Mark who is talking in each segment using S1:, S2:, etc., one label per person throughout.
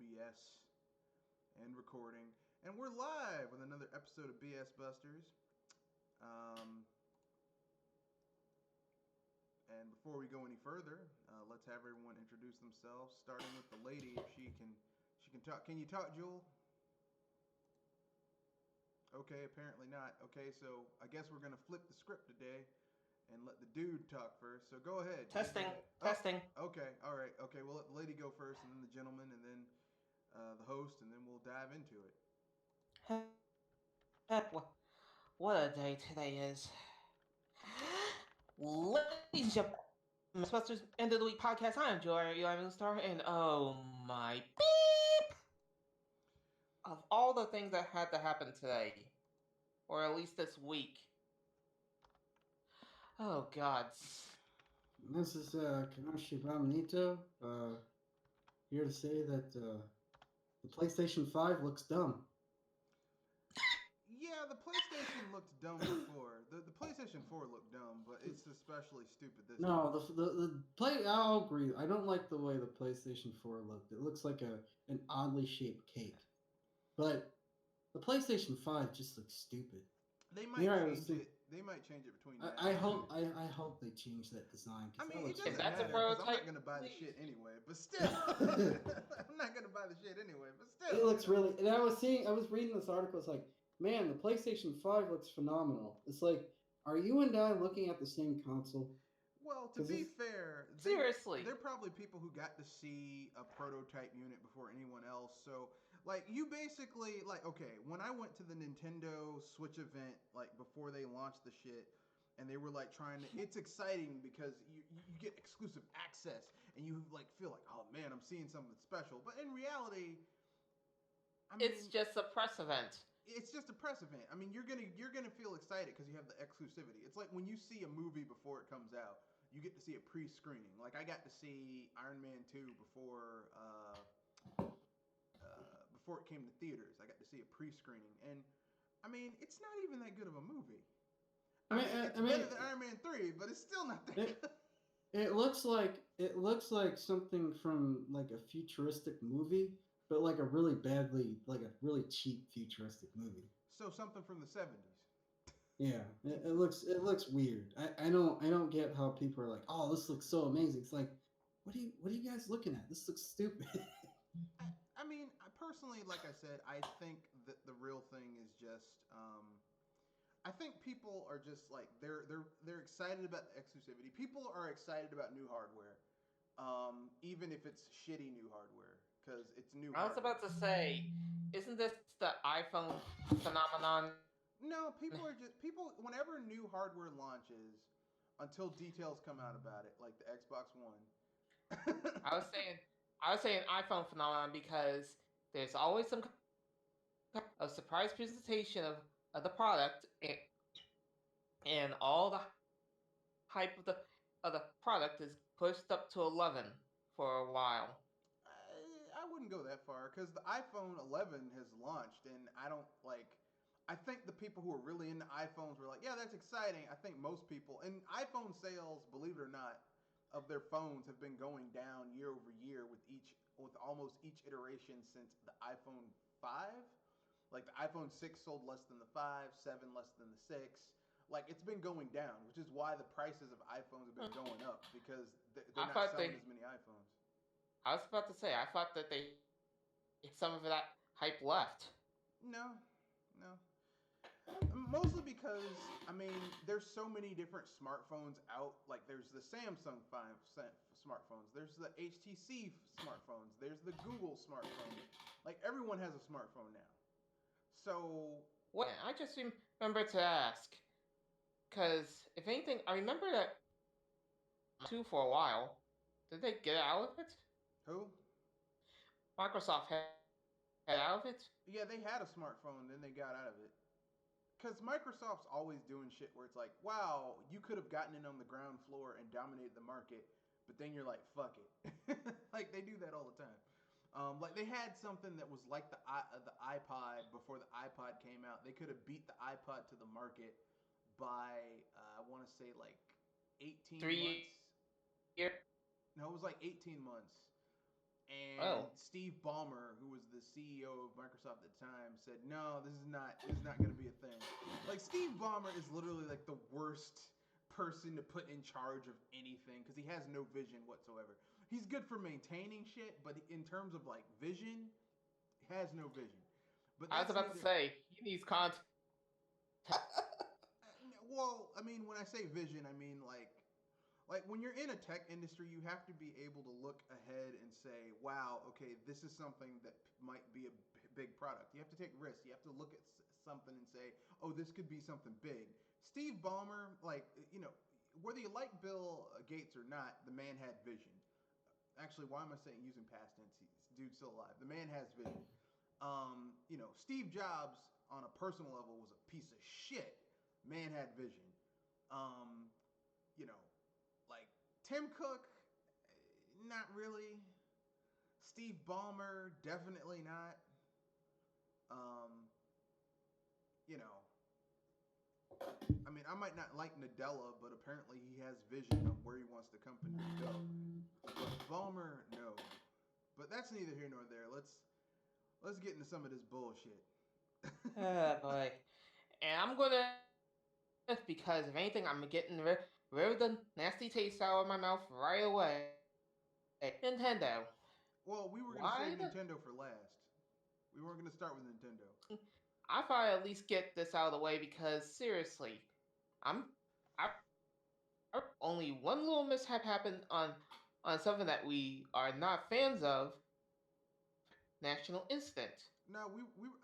S1: OBS and recording. And we're live with another episode of BS Busters. And before we go any further, let's have everyone introduce themselves, starting with the lady, if she can talk. Can you talk, Jewel? Okay, apparently not. Okay, so I guess we're gonna flip the script today and let the dude talk first. So go ahead.
S2: Testing.
S1: Okay, all right. Okay, we'll let the lady go first, and then the gentleman, and then the host, and then we'll dive into it.
S2: What a day today is. Ladies and gentlemen, Mythbusters End of the Week podcast. I am Joy, your Ivan Star, and oh my beep! Of all the things that had to happen today, or at least this week, oh gods.
S3: This is Kanoshi Ramonito, here to say that the PlayStation 5 looks dumb.
S1: Yeah, the PlayStation looked dumb before. The PlayStation 4 looked dumb, but it's especially stupid this time.
S3: No, I'll agree. I don't like the way the PlayStation 4 looked. It looks like an oddly shaped cake. But the PlayStation 5 just looks stupid.
S1: They might change it. They might change it between.
S3: I hope they change that design.
S1: I mean, it doesn't matter because I'm not gonna buy the shit anyway. But still, I'm not gonna buy the shit anyway. But still,
S3: it looks really. And I was reading this article. It's like, man, the PlayStation 5 looks phenomenal. It's like, are you and I looking at the same console?
S1: Well, to be fair,
S2: seriously,
S1: they're probably people who got to see a prototype unit before anyone else. So, like, you basically, like, okay, when I went to the Nintendo Switch event, like, before they launched the shit, and they were, like, it's exciting because you get exclusive access, and you, like, feel like, oh, man, I'm seeing something special. But in reality, I mean,
S2: it's just a press event.
S1: It's just a press event. I mean, you're gonna feel excited because you have the exclusivity. It's like when you see a movie before it comes out, you get to see a pre-screening. Like I got to see Iron Man 2 before it came to theaters. I got to see a pre-screening, and I mean, it's not even that good of a movie. It's better than Iron Man 3, but it's still not that good.
S3: It looks like something from like a futuristic movie. But like a really cheap futuristic movie.
S1: So something from the 70s.
S3: Yeah, it looks weird. I don't get how people are like, oh, this looks so amazing. It's like, what are you guys looking at? This looks stupid.
S1: I mean, personally, like I said, I think that the real thing is just, I think people are just like they're excited about the exclusivity. People are excited about new hardware, even if it's shitty new hardware. Because it's new.
S2: I was about to say, isn't this the iPhone phenomenon?
S1: No, people. Whenever new hardware launches, until details come out about it, like the Xbox One.
S2: I was saying iPhone phenomenon because there's always some a surprise presentation of the product, and all the hype of the product is pushed up to 11 for a while.
S1: I wouldn't go that far because the iPhone 11 has launched, and I think the people who are really into iPhones were like, yeah, that's exciting. I think most people, and iPhone sales, believe it or not, of their phones have been going down year over year with almost each iteration since the iPhone 5. Like the iPhone 6 sold less than the 5, 7 less than the 6. Like it's been going down, which is why the prices of iPhones have been going up because they're not selling as many iPhones.
S2: I was about to say, I thought that some of that hype left.
S1: No. Mostly because, I mean, there's so many different smartphones out. Like, there's the Samsung smartphones. There's the HTC smartphones. There's the Google smartphones. Like, everyone has a smartphone now. So...
S2: Well, I just remember to ask. Because, if anything, I remember that 2 for a while. Did they get out of it?
S1: Who?
S2: Microsoft had out of it?
S1: Yeah, they had a smartphone, then they got out of it. Because Microsoft's always doing shit where it's like, wow, you could have gotten in on the ground floor and dominated the market, but then you're like, fuck it. Like, they do that all the time. Like, they had something that was like the iPod before the iPod came out. They could have beat the iPod to the market by, I want to say, like, 18 months.
S2: 3 years?
S1: No, it was like 18 months. And And Steve Ballmer, who was the CEO of Microsoft at the time, said, "No, this is not going to be a thing." Like, Steve Ballmer is literally like the worst person to put in charge of anything because he has no vision whatsoever. He's good for maintaining shit, but in terms of like vision, he has no vision. But
S2: I was about to say he needs content.
S1: Well, I mean, when I say vision, I mean like when you're in a tech industry, you have to be able to look ahead and say, wow, okay, this is something that might be a big product. You have to take risks. You have to look at something and say, oh, this could be something big. Steve Ballmer, like, you know, whether you like Bill Gates or not, the man had vision. Actually, why am I saying using past tense? Dude's still alive. The man has vision. You know, Steve Jobs on a personal level was a piece of shit. Man had vision. You know, like Tim Cook, not really. Steve Ballmer, definitely not. You know, I mean, I might not like Nadella, but apparently he has vision of where he wants the company to go. But Ballmer, no. But that's neither here nor there. Let's get into some of this bullshit.
S2: Oh boy. And I'm gonna, because if anything, I'm getting rid of the nasty taste out of my mouth right away. Nintendo.
S1: Well, we were going to save Nintendo for last. We weren't going to start with Nintendo.
S2: I thought I'd at least get this out of the way because seriously, only one little mishap happened on something that we are not fans of. National incident.
S1: No,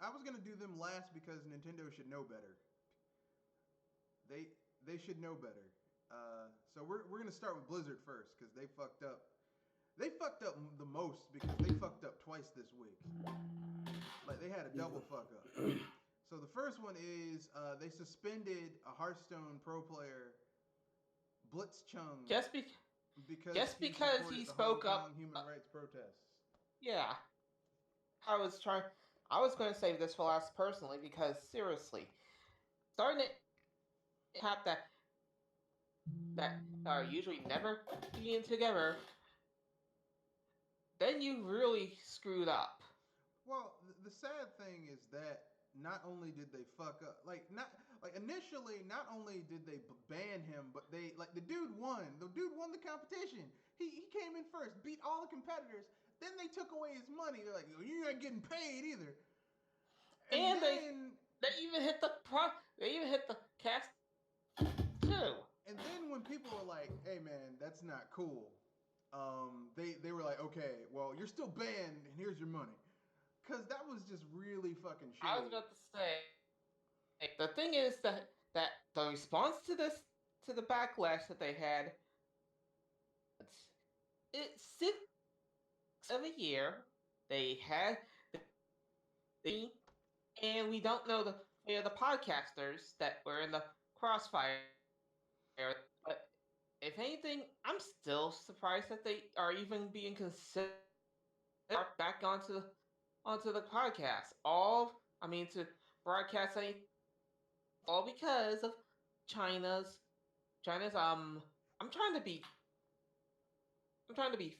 S1: I was gonna do them last because Nintendo should know better. They should know better. So we're gonna start with Blizzard first because they fucked up. They fucked up the most because they fucked up twice this week. Like they had a double fuck up. So the first one is they suspended a Hearthstone pro player, Blitzchung,
S2: because he spoke up
S1: human rights protests.
S2: Yeah. I was going to save this for last personally because seriously, starting to have that are usually never being together, then you really screwed up.
S1: Well, the sad thing is that not only did they fuck up, initially, not only did they ban him, but they the dude won. The dude won the competition. He came in first, beat all the competitors. Then they took away his money. They're like, you're not getting paid either.
S2: And then, they even hit the cast too.
S1: And then when people were like, hey man, that's not cool. They were like, okay, well, you're still banned and here's your money. Cause that was just really fucking shitty.
S2: I was about to say, the thing is that the response to the backlash that they had, it's 6 of a year. They had and we don't know the podcasters that were in the crossfire. But if anything, I'm still surprised that they are even being considered back onto the podcast. To broadcast all because of China's I'm trying to be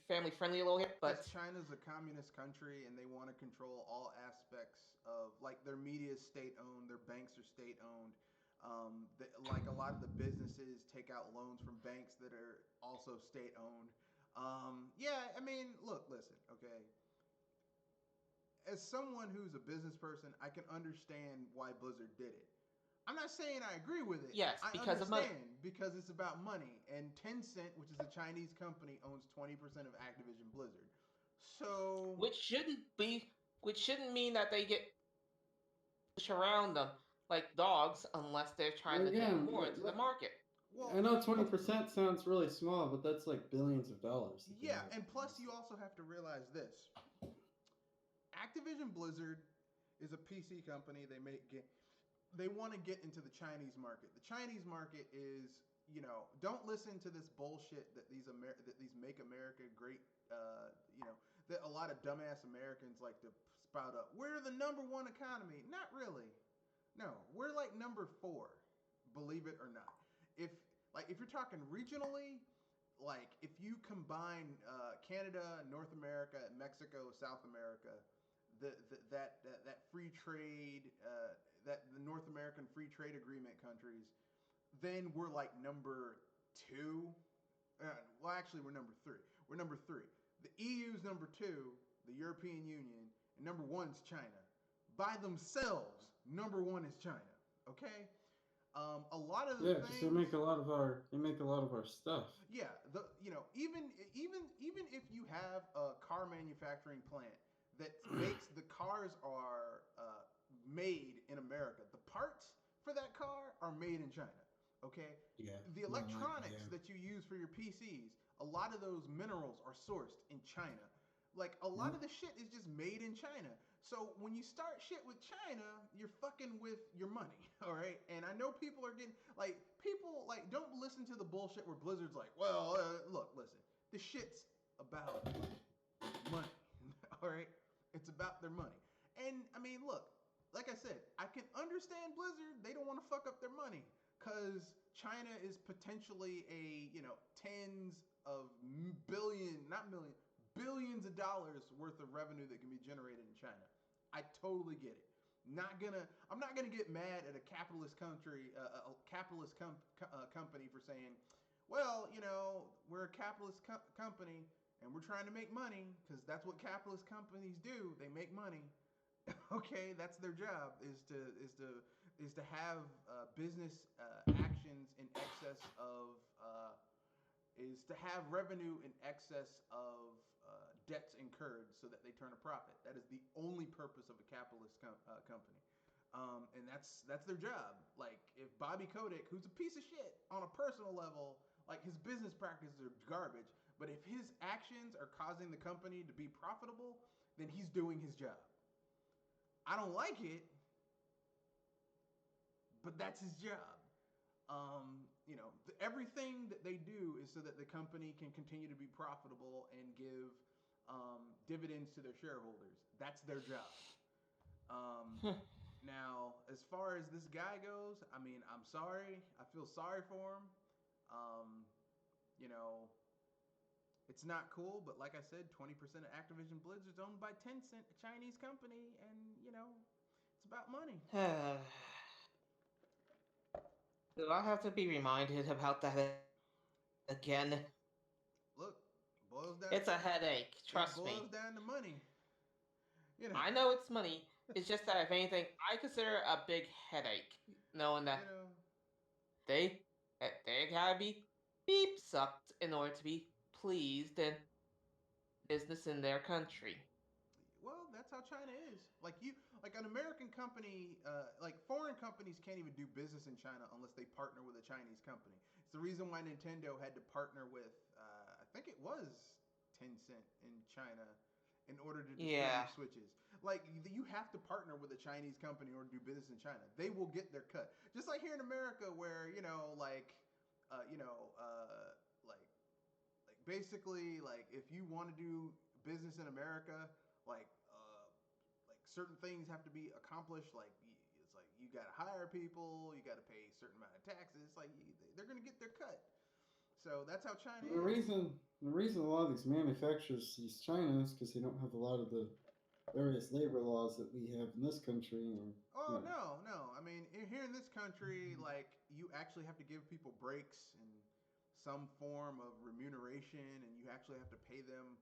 S2: family friendly a little here, but
S1: China's a communist country and they want to control all aspects of their media is state owned, their banks are state owned. A lot of the businesses take out loans from banks that are also state owned. Yeah, I mean, listen, okay. As someone who's a business person, I can understand why Blizzard did it. I'm not saying I agree with it.
S2: Yes, because of money.
S1: Because it's about money. And Tencent, which is a Chinese company, owns 20% of Activision Blizzard. So
S2: which shouldn't mean that they get push around them like dogs unless they're trying to get more into the market.
S3: Well, I know 20% sounds really small, but that's like billions of dollars.
S1: Yeah, and plus you also have to realize this. Activision Blizzard is a PC company. They make games. They want to get into the Chinese market. The Chinese market is, don't listen to this bullshit that these Make America Great, that a lot of dumbass Americans like to spout up. We're the number one economy. Not really. No, we're like number 4, believe it or not. If you're talking regionally, like if you combine Canada, North America, Mexico, South America, that free trade, that the North American free trade agreement countries, then we're like number two. Well, actually, we're number three. We're number three. The EU's number two, the European Union, and number one's China. By themselves, number one is China. Okay. A lot of the
S3: because
S1: things.
S3: they make a lot of our stuff.
S1: Yeah, even if you have a car manufacturing plant that makes the cars are made in America, the parts for that car are made in China. Okay,
S3: Yeah.
S1: the electronics that you use for your PCs, a lot of those minerals are sourced in China. Like a lot of the shit is just made in China. So when you start shit with China, you're fucking with your money, all right? And I know people are getting people don't listen to the bullshit where Blizzard's like, well, look, listen, this shit's about money, all right? It's about their money. And I mean, look, like I said, I can understand Blizzard. They don't want to fuck up their money because China is potentially tens of billions of dollars worth of revenue that can be generated in China. I totally get it. I'm not gonna get mad at a capitalist country, company for saying, well, we're a capitalist company and we're trying to make money because that's what capitalist companies do. They make money. Okay, that's their job is to have business actions in excess of is to have revenue in excess of debts incurred so that they turn a profit. That is the only purpose of a capitalist company. And that's their job. Like if Bobby Kotick, who's a piece of shit on a personal level, like his business practices are garbage, but if his actions are causing the company to be profitable, then he's doing his job. I don't like it, but that's his job. Everything that they do is so that the company can continue to be profitable and give dividends to their shareholders. That's their job. Now, as far as this guy goes, I mean, I'm sorry. I feel sorry for him. It's not cool, but like I said, 20% of Activision Blizzard's owned by Tencent, a Chinese company, and, it's about money.
S2: Do I have to be reminded about that again?
S1: Look, boils down.
S2: It's a headache. Trust me.
S1: It boils down to money.
S2: I know it's money. It's just that if anything, I consider it a big headache, knowing that they gotta be beep sucked in order to be pleased in business in their country.
S1: Well, that's how China is. Like an American company, foreign companies can't even do business in China unless they partner with a Chinese company. It's the reason why Nintendo had to partner with, I think it was Tencent in China, in order to distribute Switches. Like you have to partner with a Chinese company in order to do business in China. They will get their cut. Just like here in America, where basically, like if you want to do business in America, like certain things have to be accomplished. Like it's like you got to hire people, you got to pay a certain amount of taxes. It's like they're gonna get their cut. So that's how China is.
S3: The reason a lot of these manufacturers use China is because they don't have a lot of the various labor laws that we have in this country.
S1: No. I mean, here in this country, like you actually have to give people breaks and some form of remuneration, and you actually have to pay them,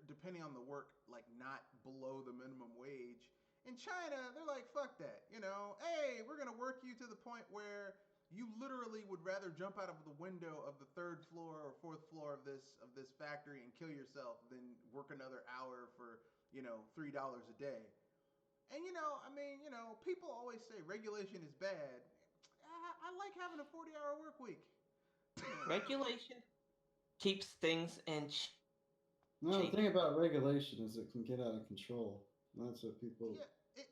S1: depending on the work, like not below the minimum wage. In China, they're like, fuck that. Hey, we're gonna work you to the point where you literally would rather jump out of the window of the third floor or fourth floor of this factory and kill yourself than work another hour for $3 a day. And people always say regulation is bad. I like having a 40-hour work week.
S2: Regulation keeps things in check.
S3: No, the thing about regulation is it can get out of control. That's what people.
S1: Yeah,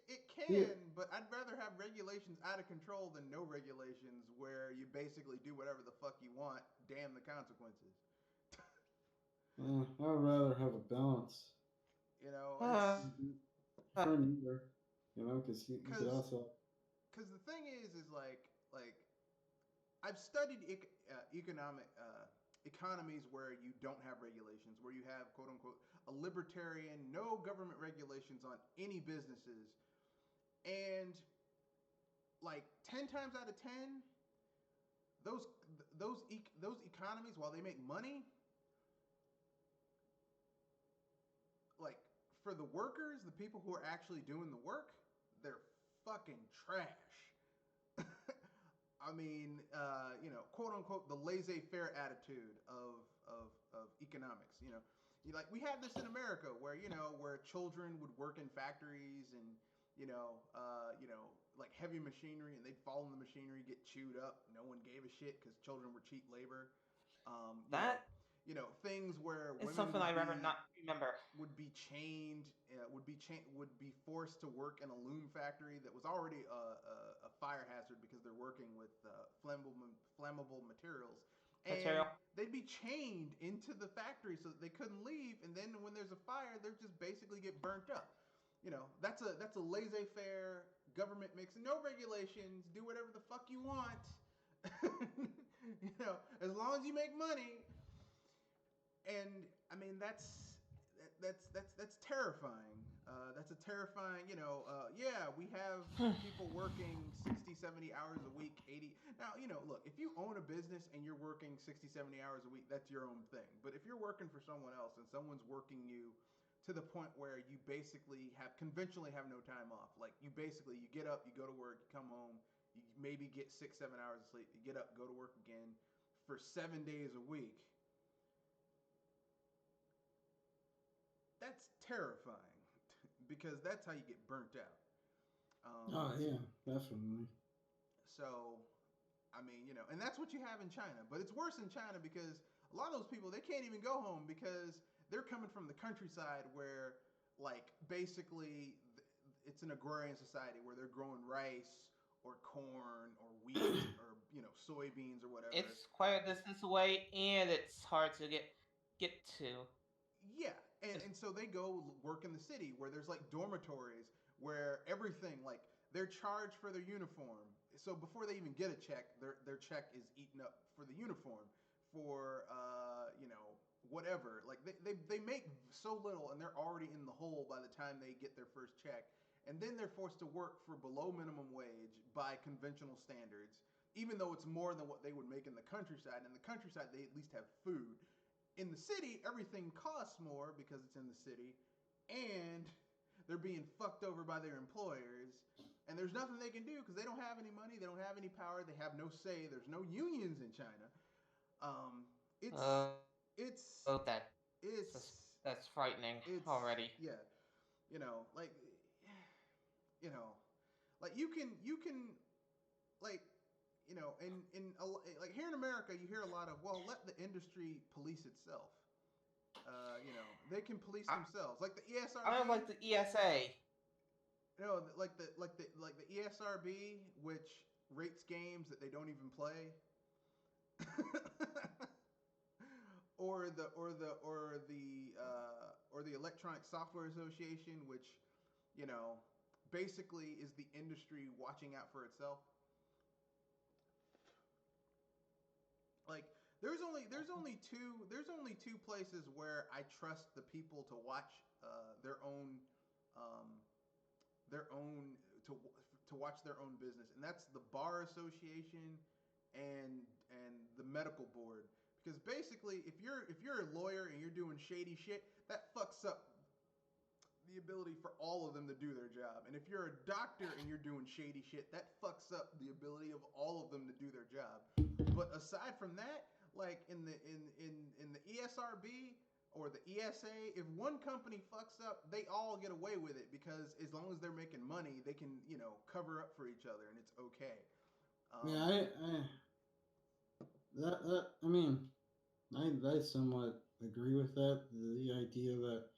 S1: it can, but I'd rather have regulations out of control than no regulations where you basically do whatever the fuck you want. Damn the consequences.
S3: I would rather have a balance. For neither. Because you could also.
S1: Because the thing is like I've studied economies where you don't have regulations, where you have quote unquote a libertarian, no government regulations on any businesses, and like 10 times out of 10, those those economies, while they make money, like for the workers, the people who are actually doing the work, they're fucking trash. I mean, quote unquote, the laissez-faire attitude of economics. Like we have this in America, where where children would work in factories and like heavy machinery, and they'd fall in the machinery, get chewed up. No one gave a shit because children were cheap labor.
S2: That
S1: Things where
S2: is
S1: women
S2: something I rather not remember.
S1: would be chained, would be forced to work in a loom factory that was already a fire hazard because they're working with flammable materials, and they'd be chained into the factory so that they couldn't leave. And then when there's a fire, they just basically get burnt up. That's a laissez-faire government mix, no regulations, do whatever the fuck you want. As long as you make money. And I mean that's terrifying. That's a terrifying. Yeah, we have people working 60, 70 hours a week, 80. Now, look, if you own a business and you're working 60, 70 hours a week, that's your own thing. But if you're working for someone else and someone's working you to the point where you basically conventionally have no time off, like you get up, you go to work, you come home, you maybe get 6, 7 hours of sleep, you get up, go to work again for 7 days a week. That's terrifying because that's how you get burnt out.
S3: Oh yeah, definitely.
S1: So, I mean, and that's what you have in China. But it's worse in China because a lot of those people, they can't even go home because they're coming from the countryside where, like, basically it's an agrarian society where they're growing rice or corn or wheat or soybeans or whatever.
S2: It's quite a distance away, and it's hard to get to.
S1: Yeah, and so they go work in the city where there's like dormitories where everything, like they're charged for their uniform. So before they even get a check, their check is eaten up for the uniform, for whatever. Like they make so little and they're already in the hole by the time they get their first check. And then they're forced to work for below minimum wage by conventional standards, even though it's more than what they would make in the countryside. In the countryside, they at least have food. In the city, everything costs more because it's in the city, and they're being fucked over by their employers, and there's nothing they can do because they don't have any money, they don't have any power, they have no say. There's no unions in China.
S2: That's frightening already.
S1: Yeah, like you can like. Like here in America, you hear a lot of, well, let the industry police itself. They can police themselves, like the ESRB.
S2: I don't like the ESA.
S1: No, like the ESRB, which rates games that they don't even play, or the Electronic Software Association, which basically is the industry watching out for itself. Like there's only two places where I trust the people to watch their own to watch their own business, and that's the Bar Association and the medical board. Because basically, if you're a lawyer and you're doing shady shit, that fucks up the ability for all of them to do their job. And if you're a doctor and you're doing shady shit, that fucks up the ability of all of them to do their job. But aside from that, like in the ESRB or the ESA, if one company fucks up, they all get away with it because as long as they're making money, they can cover up for each other and it's okay.
S3: I somewhat agree with that. The idea that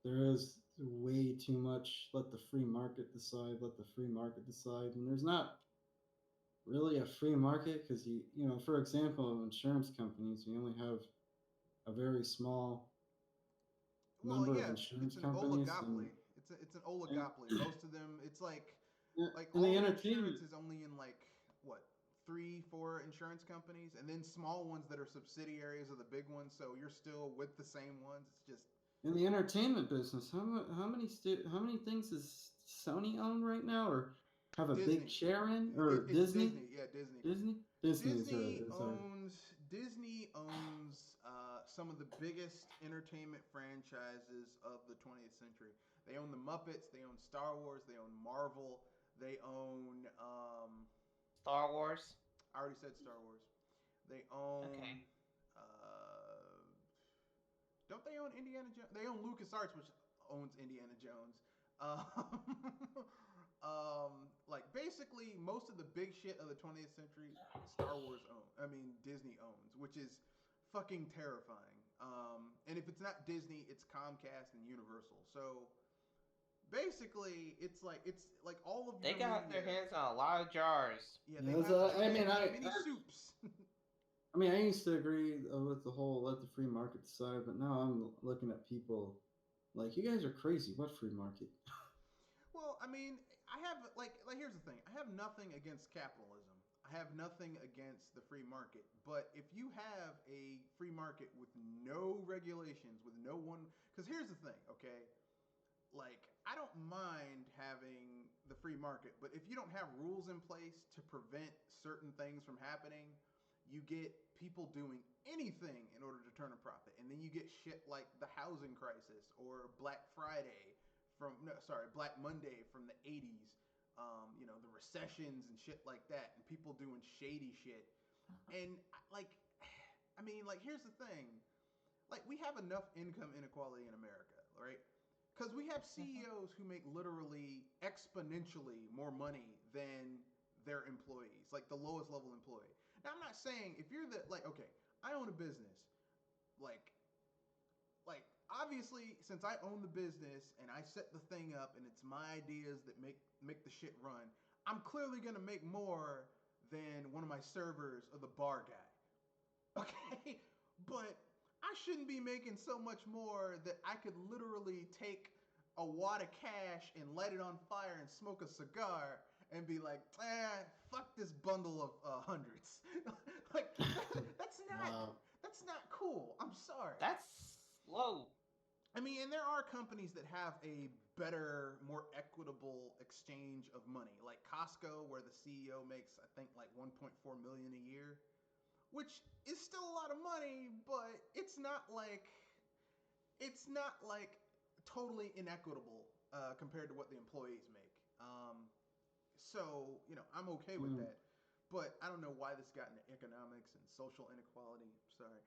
S3: there is way too much let the free market decide, and there's not really a free market because for example, insurance companies, we only have a very small number of insurance companies.
S1: It's an oligopoly. Most of them, it's like
S3: all
S1: the insurance is only in like what 3, 4 insurance companies, and then small ones that are subsidiaries of the big ones. So you're still with the same ones. It's just
S3: In the entertainment business, how many things does Sony own right now, or have a
S1: Disney.
S3: big share in, or
S1: It's
S3: Disney?
S1: Disney. Yeah, Disney.
S3: Disney
S1: Disney owns some of the biggest entertainment franchises of the 20th century. They own the Muppets. They own Star Wars. They own Marvel. They own
S2: Star Wars.
S1: I already said Star Wars. They own.
S2: Okay.
S1: Don't they own Indiana Jones? They own LucasArts, which owns Indiana Jones. Like basically most of the big shit of the 20th century, Disney owns, which is fucking terrifying. And if it's not Disney, it's Comcast and Universal. So basically, it's like all of
S2: they
S1: your
S2: got
S1: media,
S2: their hands on a lot of jars.
S1: Yeah,
S3: Yeah,
S1: they have many soups.
S3: I mean, I used to agree with the whole let the free market decide, but now I'm looking at people like, you guys are crazy. What free market?
S1: Well, I mean, I have like here's the thing. I have nothing against capitalism. I have nothing against the free market. But if you have a free market with no regulations, with no one, because here's the thing, okay? Like, I don't mind having the free market, but if you don't have rules in place to prevent certain things from happening, you get people doing anything in order to turn a profit. And then you get shit like the housing crisis or Black Monday from the 80s. The recessions and shit like that, and people doing shady shit. And here's the thing. Like, we have enough income inequality in America, right? Because we have CEOs who make literally exponentially more money than their employees, like the lowest level employee. Now, I'm not saying if you're okay, I own a business. Like obviously, since I own the business and I set the thing up and it's my ideas that make the shit run, I'm clearly gonna make more than one of my servers or the bar guy. Okay? But I shouldn't be making so much more that I could literally take a wad of cash and light it on fire and smoke a cigar and be like, fuck this bundle of hundreds. Like, that's not cool. I'm sorry.
S2: That's low.
S1: I mean, and there are companies that have a better, more equitable exchange of money, like Costco, where the CEO makes, I think, like $1.4 million a year, which is still a lot of money, but it's not like totally inequitable compared to what the employees make. So I'm okay with that. But I don't know why this got into economics and social inequality. Sorry.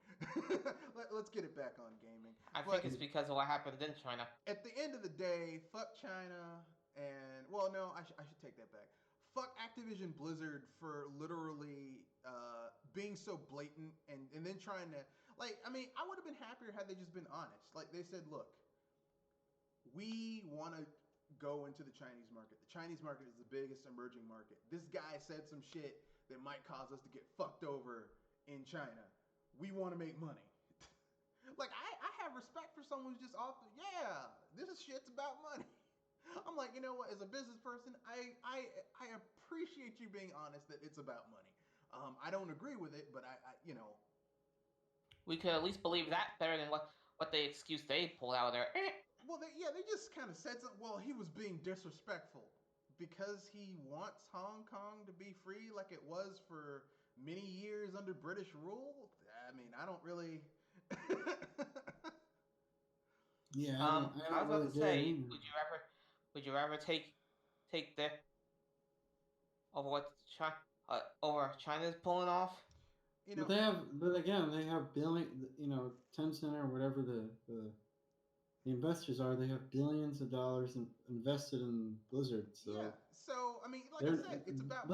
S1: Let's get it back on gaming.
S2: I think it's because of what happened in China.
S1: At the end of the day, fuck China. And, well, no, I should take that back. Fuck Activision Blizzard for literally being so blatant and then trying to... I would have been happier had they just been honest. Like, they said, look, we want to go into the Chinese market. The Chinese market is the biggest emerging market. This guy said some shit that might cause us to get fucked over in China. We want to make money. Like, I have respect for someone who's just this shit's about money. I'm like, you know what? As a business person, I appreciate you being honest that it's about money. I don't agree with it, but I
S2: we could at least believe that better than what the excuse they pulled out of there.
S1: Well, they just kind of said something. Well, he was being disrespectful because he wants Hong Kong to be free like it was for many years under British rule. I mean, I don't really.
S3: Yeah,
S2: I was about to say, would you ever take the over China's pulling off?
S3: But they have billion. Tencent or whatever the investors are. They have billions of dollars invested in Blizzard. So
S1: yeah. So I mean, like I said, it's about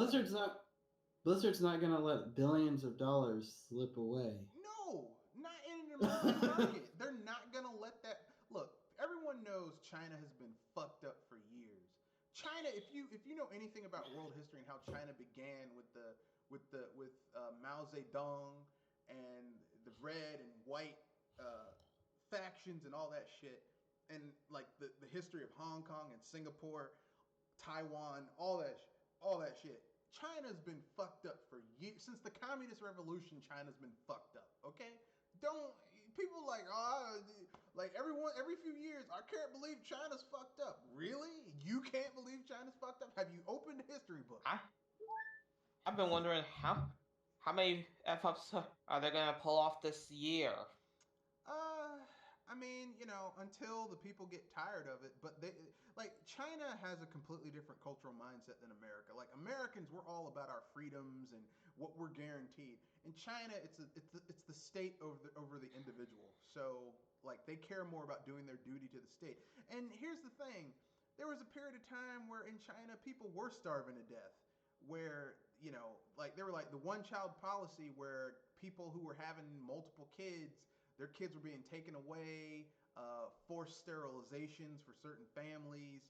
S3: Blizzard's not going to let billions of dollars slip away.
S1: No, not in an emerging market. They're not going to let that. Look, everyone knows China has been fucked up for years. China, if you know anything about world history and how China began with Mao Zedong and the red and white factions and all that shit, and like the history of Hong Kong and Singapore, Taiwan, all that shit. China's been fucked up for years. Since the communist revolution, China's been fucked up. Okay, don't people like like every few years I can't believe China's fucked up. Really? You can't believe China's fucked up? Have you opened a history book?
S2: I've been wondering how many F-ups are they gonna pull off this year?
S1: I mean, until the people get tired of it, but China has a completely different cultural mindset than America. Like Americans, we're all about our freedoms and what we're guaranteed. In China, it's the state over the individual. So like they care more about doing their duty to the state. And here's the thing. There was a period of time where in China people were starving to death, where like they were like the one child policy where people who were having multiple kids, their kids were being taken away, forced sterilizations for certain families.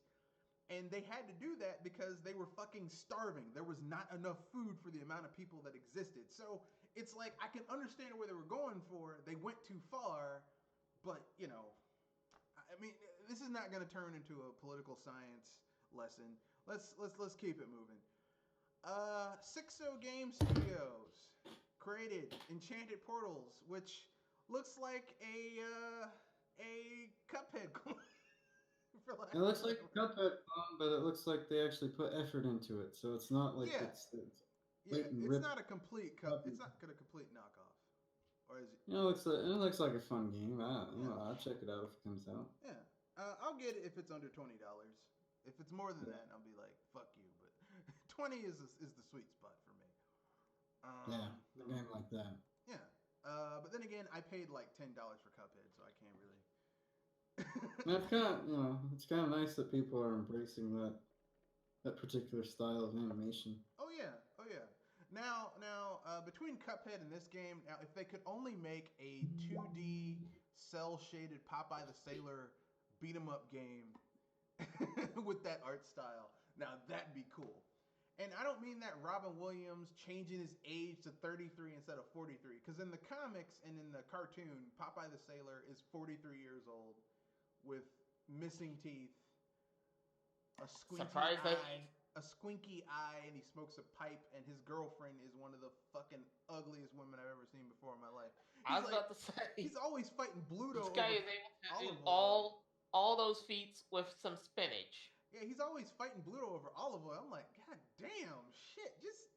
S1: And they had to do that because they were fucking starving. There was not enough food for the amount of people that existed. So it's like I can understand where they were going for. They went too far, but I mean, this is not going to turn into a political science lesson. Let's keep it moving. 6-0 Game Studios created Enchanted Portals, which looks like a Cuphead clone.
S3: It looks like a Cuphead clone, but it looks like they actually put effort into it, so it's not like it's
S1: not a complete it's not a complete knockoff, or is it?
S3: It looks like a fun game. I'll check it out if it comes out.
S1: Yeah, I'll get it if it's under $20. If it's more than that, I'll be like, fuck you. But 20 is the sweet spot for me.
S3: A game like that.
S1: Yeah. But then again, I paid like $10 for Cuphead, so I can't really.
S3: It's kind of nice that people are embracing that particular style of animation.
S1: Oh yeah. Now, between Cuphead and this game, now if they could only make a 2D cell shaded Popeye the Sailor beat 'em up game with that art style, now that'd be cool. And I don't mean that Robin Williams changing his age to 33 instead of 43, because in the comics and in the cartoon, Popeye the Sailor is 43 years old with missing teeth, a squinky eye, and he smokes a pipe, and his girlfriend is one of the fucking ugliest women I've ever seen before in my life.
S2: I was about to say,
S1: he's always fighting Bluto.
S2: This guy is able to do all those feats with some spinach.
S1: Yeah, he's always fighting Bluto over olive oil. I'm like, god damn, shit, just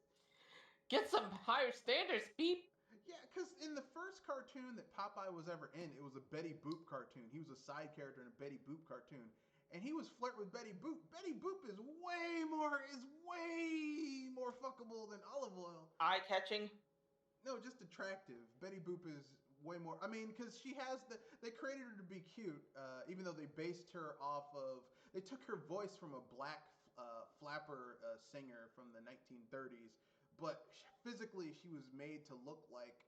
S2: get some higher standards, beep.
S1: Yeah, because in the first cartoon that Popeye was ever in, it was a Betty Boop cartoon. He was a side character in a Betty Boop cartoon. And he was flirting with Betty Boop. Betty Boop is way more fuckable than olive oil.
S2: Eye-catching?
S1: No, just attractive. Betty Boop is way more. I mean, because she has they created her to be cute, even though they based her off of. They took her voice from a black flapper singer from the 1930s, but physically she was made to look like.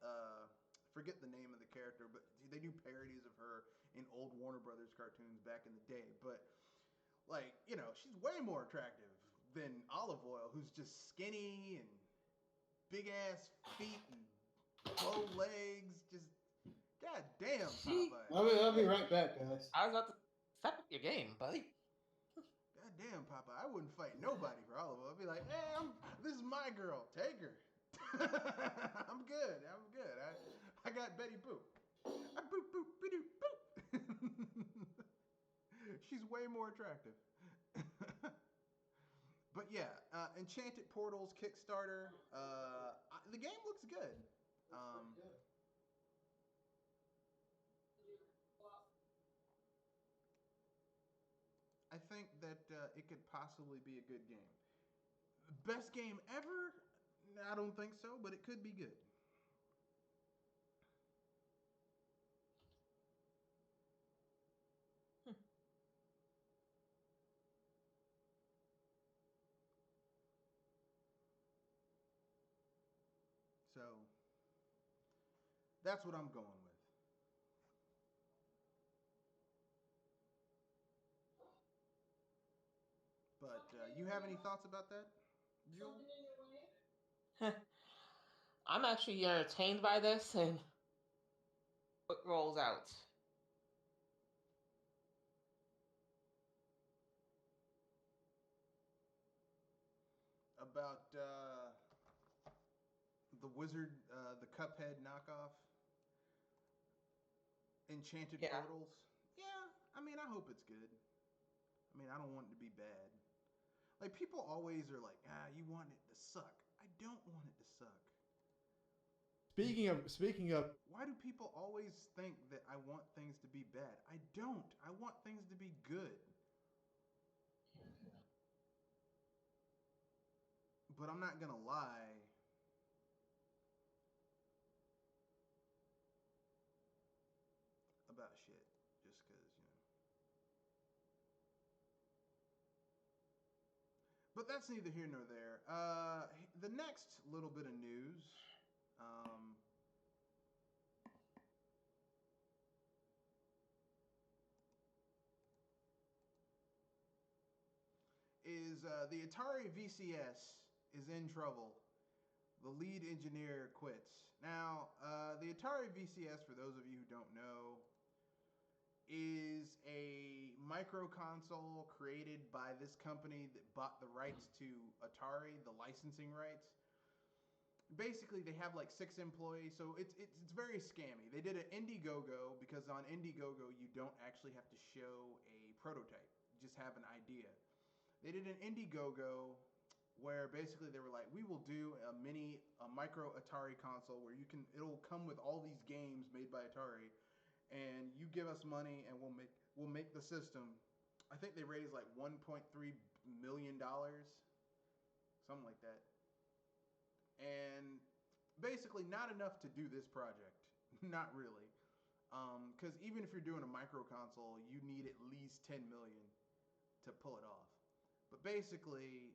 S1: Forget the name of the character, but they do parodies of her in old Warner Brothers cartoons back in the day. But like, she's way more attractive than Olive Oil, who's just skinny and big ass feet and bow legs. Just god damn, Popeye.
S3: I'll be right back, guys.
S2: I was about to step up your game, buddy.
S1: God damn, Popeye. I wouldn't fight nobody for Olive Oil. I'd be like, hey, this is my girl. Take her. I'm good. I got Betty Boop. I boop boop boop boop. She's way more attractive. But yeah, Enchanted Portals Kickstarter. The game looks good. I think that it could possibly be a good game. Best game ever? I don't think so, but it could be good. So that's what I'm going with. But you have any thoughts about that, Joel?
S2: I'm actually entertained by this and what rolls out.
S1: about the Wizard, the Cuphead knockoff, Enchanted Portals. Yeah, I mean, I hope it's good. I mean, I don't want it to be bad. Like, people always are like, you want it to suck. I don't want it to suck.
S4: Speaking of,
S1: why do people always think that I want things to be bad? I don't. I want things to be good. But I'm not gonna lie. About shit, just because, you know. But that's neither here nor there. The next little bit of news, is the Atari VCS is in trouble. The lead engineer quits. Now, the Atari VCS, for those of you who don't know, is a micro console created by this company that bought the rights to Atari, the licensing rights. Basically, they have like 6 employees, so it's very scammy. They did an Indiegogo because on Indiegogo you don't actually have to show a prototype; you just have an idea. They did an Indiegogo where basically they were like, we will do a micro Atari console where it'll come with all these games made by Atari, and you give us money and we'll make the system. I think they raised like $1.3 million, something like that. And basically not enough to do this project. Not really. Because even if you're doing a micro console, you need at least 10 million to pull it off. But basically,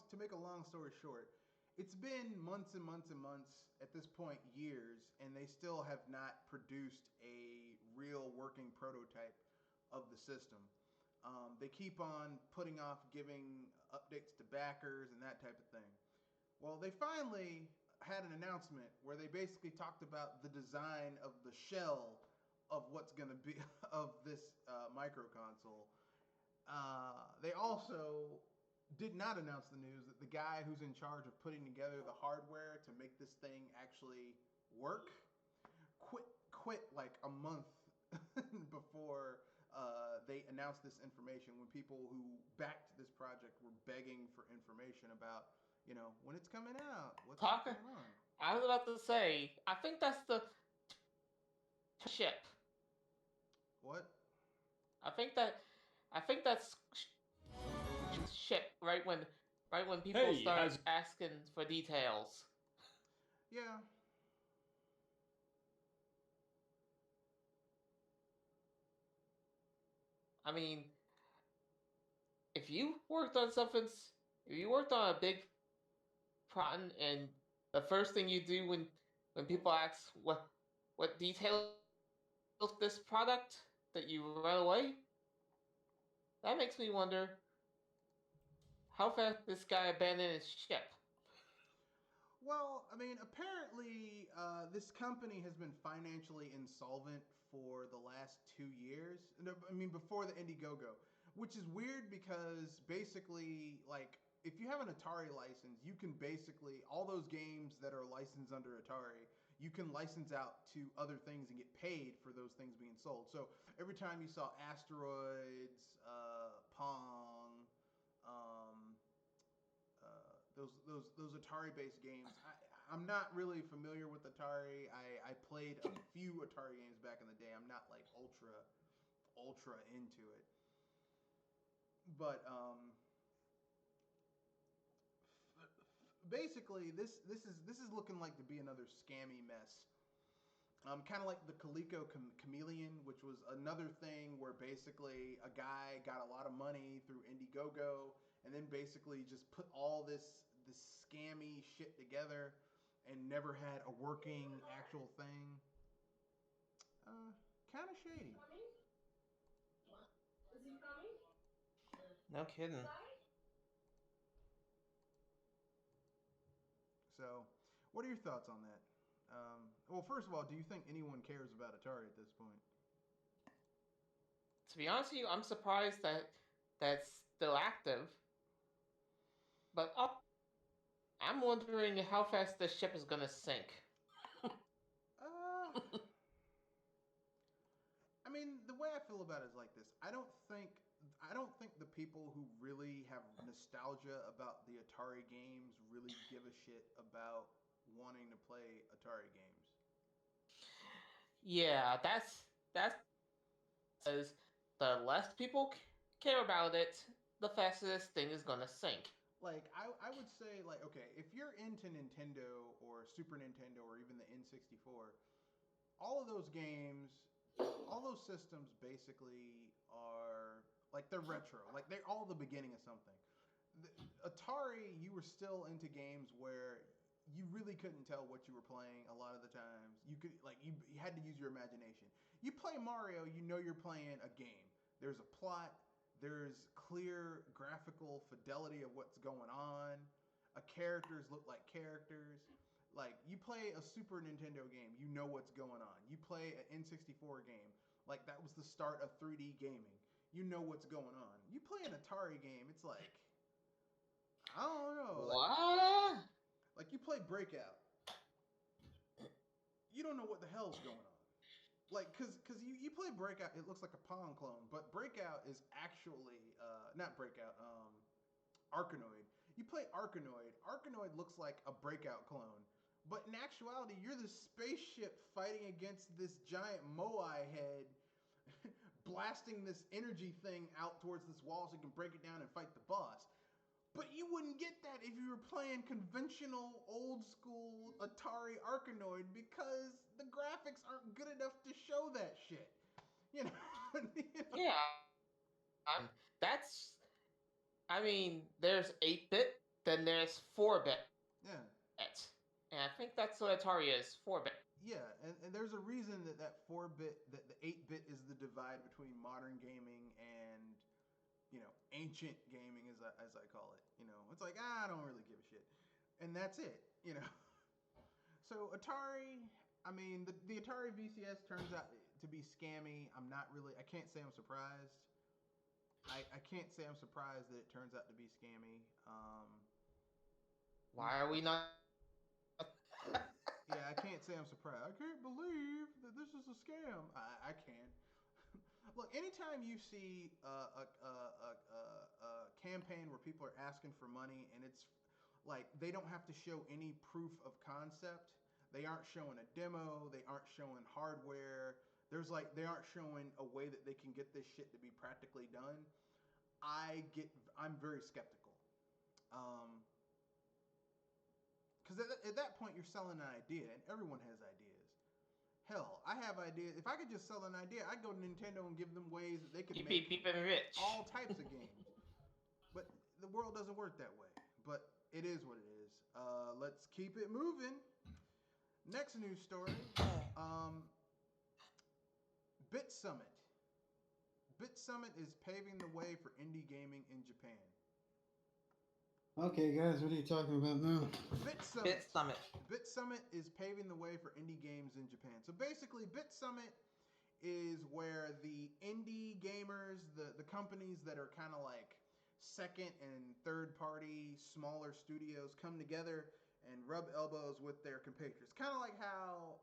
S1: to make a long story short, it's been months and months and months, at this point years, and they still have not produced a real working prototype of the system. They keep on putting off giving updates to backers and that type of thing. Well, they finally had an announcement where they basically talked about the design of the shell of what's going to be of this micro console. They also did not announce the news that the guy who's in charge of putting together the hardware to make this thing actually work quit like a month before they announced this information, when people who backed this project were begging for information about, you know, when it's coming out, what's going on.
S2: I was about to say, I think that's the ship.
S1: What?
S2: I think that's ship right when people start asking for details.
S1: Yeah.
S2: I mean, if you worked on a big project, and the first thing you do when people ask what details of this product, that you run away, that makes me wonder how fast this guy abandoned his ship.
S1: Well, I mean, apparently this company has been financially insolvent for the last 2 years. I mean, before the Indiegogo, which is weird because basically, like, if you have an Atari license, you can basically, all those games that are licensed under Atari, you can license out to other things and get paid for those things being sold. So every time you saw Asteroids, Pong, those Atari-based games. I'm not really familiar with Atari. I played a few Atari games back in the day. I'm not like ultra into it. But basically, this is looking like to be another scammy mess. Kind of like the Coleco Chameleon, which was another thing where basically a guy got a lot of money through Indiegogo, and then basically just put all this scammy shit together and never had a working actual thing. Kind of shady.
S5: Is he coming?
S2: No kidding.
S1: So, what are your thoughts on that? Well, first of all, do you think anyone cares about Atari at this point?
S2: To be honest with you, I'm surprised that that's still active. But I'm wondering how fast the ship is gonna sink.
S1: I mean, the way I feel about it is like this. I don't think the people who really have nostalgia about the Atari games really give a shit about wanting to play Atari games.
S2: Yeah, that's because the less people care about it, the faster this thing is gonna sink.
S1: Like I would say like okay, if you're into Nintendo or Super Nintendo or even the N64, all of those games, all those systems basically are like they're retro. Like they're all the beginning of something. The, Atari, you were still into games where you really couldn't tell what you were playing a lot of the times. You could like you had to use your imagination. You play Mario, you know you're playing a game. There's a plot, there's clear graphical fidelity of what's going on. Characters look like characters. Like you play a Super Nintendo game, you know what's going on. You play an N64 game, like that was the start of 3D gaming. You know what's going on. You play an Atari game, it's like I don't know.
S2: What?
S1: Like you play Breakout, you don't know what the hell's going on. Like, cause you play Breakout, it looks like a Pong clone, but Breakout is actually not Breakout, Arkanoid. You play Arkanoid. Arkanoid looks like a Breakout clone, but in actuality, you're the spaceship fighting against this giant Moai head, blasting this energy thing out towards this wall so you can break it down and fight the boss. But you wouldn't get that if you were playing conventional, old school Atari Arkanoid because the graphics aren't good enough to show that shit. You know?
S2: Yeah. That's. I mean, there's 8-bit, then there's 4-bit.
S1: Yeah.
S2: And I think that's what Atari is, 4-bit.
S1: Yeah, and there's a reason that 4-bit, that the 8-bit is the divide between modern gaming and ancient gaming, as I call it. It's like I don't really give a shit, and that's it. So Atari, I mean, the Atari VCS turns out to be scammy. I can't say I'm surprised. I can't say I'm surprised that it turns out to be scammy.
S2: Why are we not?
S1: Yeah, I can't say I'm surprised. I can't believe that this is a scam. I can. Look, anytime you see a campaign where people are asking for money and it's like they don't have to show any proof of concept, they aren't showing a demo, they aren't showing hardware, they aren't showing a way that they can get this shit to be practically done, I'm very skeptical. Because at that point you're selling an idea, and everyone has ideas. Hell, I have ideas. If I could just sell an idea, I'd go to Nintendo and give them ways that they could make
S2: rich.
S1: all types of games. But the world doesn't work that way. But it is what it is. Let's keep it moving. Next news story. Bit Summit. Bit Summit is paving the way for indie gaming in Japan.
S3: Okay, guys, what are you talking about now?
S1: Bit Summit is paving the way for indie games in Japan. So basically, Bit Summit is where the indie gamers, the companies that are kind of like second and third party smaller studios come together and rub elbows with their compatriots. Kind of like how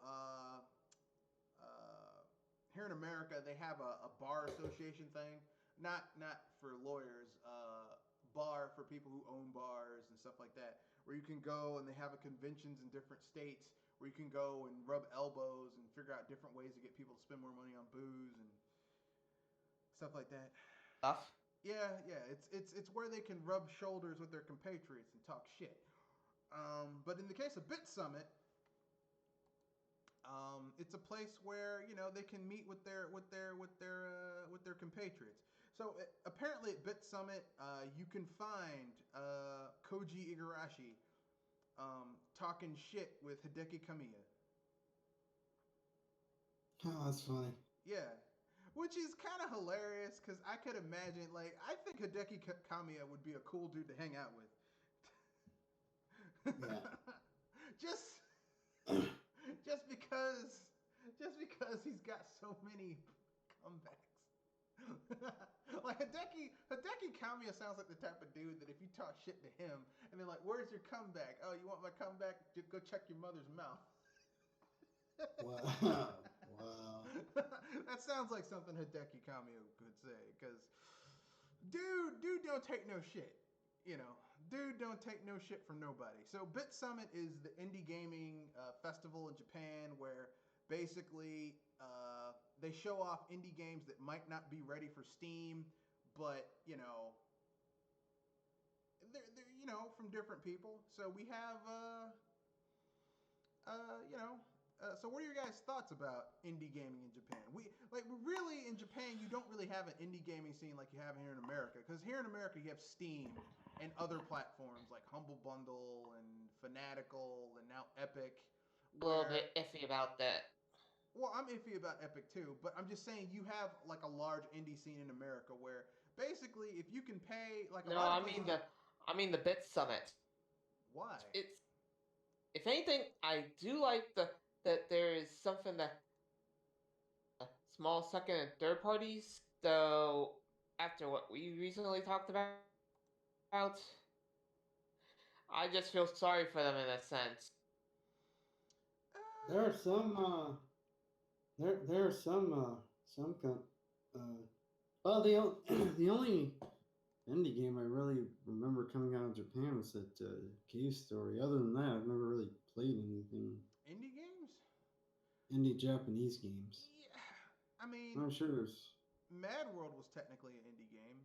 S1: here in America they have a bar association thing, not for lawyers, bar for people who own bars and stuff like that, where you can go and they have conventions in different states where you can go and rub elbows and figure out different ways to get people to spend more money on booze and stuff like that. Yeah, it's where they can rub shoulders with their compatriots and talk shit. But in the case of Bit Summit, it's a place where they can meet with their compatriots. So apparently at Bit Summit, you can find Koji Igarashi talking shit with Hideki Kamiya.
S3: Oh, that's funny.
S1: Yeah, which is kind of hilarious because I could imagine, I think Hideki Kamiya would be a cool dude to hang out with.
S3: Yeah.
S1: just because he's got so many comebacks. Like Hideki Kamiya sounds like the type of dude that if you talk shit to him and they're like, "Where's your comeback? Oh, you want my comeback? Just go check your mother's mouth."
S3: Wow. Wow.
S1: That sounds like something Hideki Kamiya could say, because dude don't take no shit. Dude don't take no shit from nobody. So Bit Summit is the indie gaming festival in Japan where basically they show off indie games that might not be ready for Steam, but they're from different people. So we have so what are your guys' thoughts about indie gaming in Japan? We really in Japan you don't really have an indie gaming scene like you have here in America, because here in America you have Steam and other platforms like Humble Bundle and Fanatical and now Epic.
S2: A little bit iffy about that.
S1: Well, I'm iffy about Epic too, but I'm just saying you have like a large indie scene in America where basically if you can pay like a lot of places,
S2: I mean the Bit Summit.
S1: Why?
S2: It's, if anything, I do like that there is something that small second and third parties, though after what we recently talked about, I just feel sorry for them in a sense.
S3: There are some there are some well, the only indie game I really remember coming out of Japan was that Cave Story. Other than that, I've never really played anything.
S1: Indie games?
S3: Indie Japanese games.
S1: Yeah, I mean,
S3: I'm sure there's.
S1: Mad World was technically an indie game.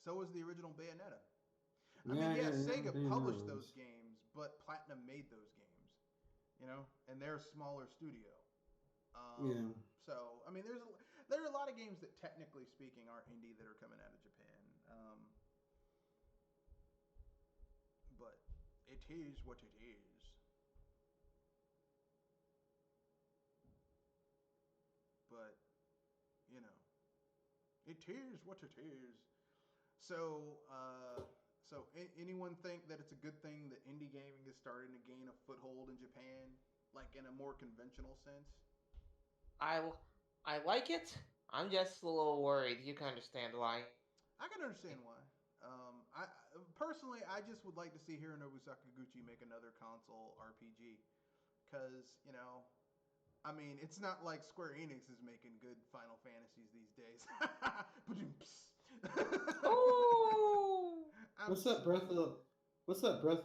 S1: So was the original Bayonetta. Sega published those games, but Platinum made those games. And they're a smaller studio. So I mean, there are a lot of games that, technically speaking, are indie that are coming out of Japan. But it is what it is. But it is what it is. So, anyone think that it's a good thing that indie gaming is starting to gain a foothold in Japan, like in a more conventional sense?
S2: I like it. I'm just a little worried. You can understand why.
S1: I can understand why. I personally, I just would like to see Hironobu Sakaguchi make another console RPG, because I mean, it's not like Square Enix is making good Final Fantasies these days.
S2: Ooh!
S3: What's that Breath of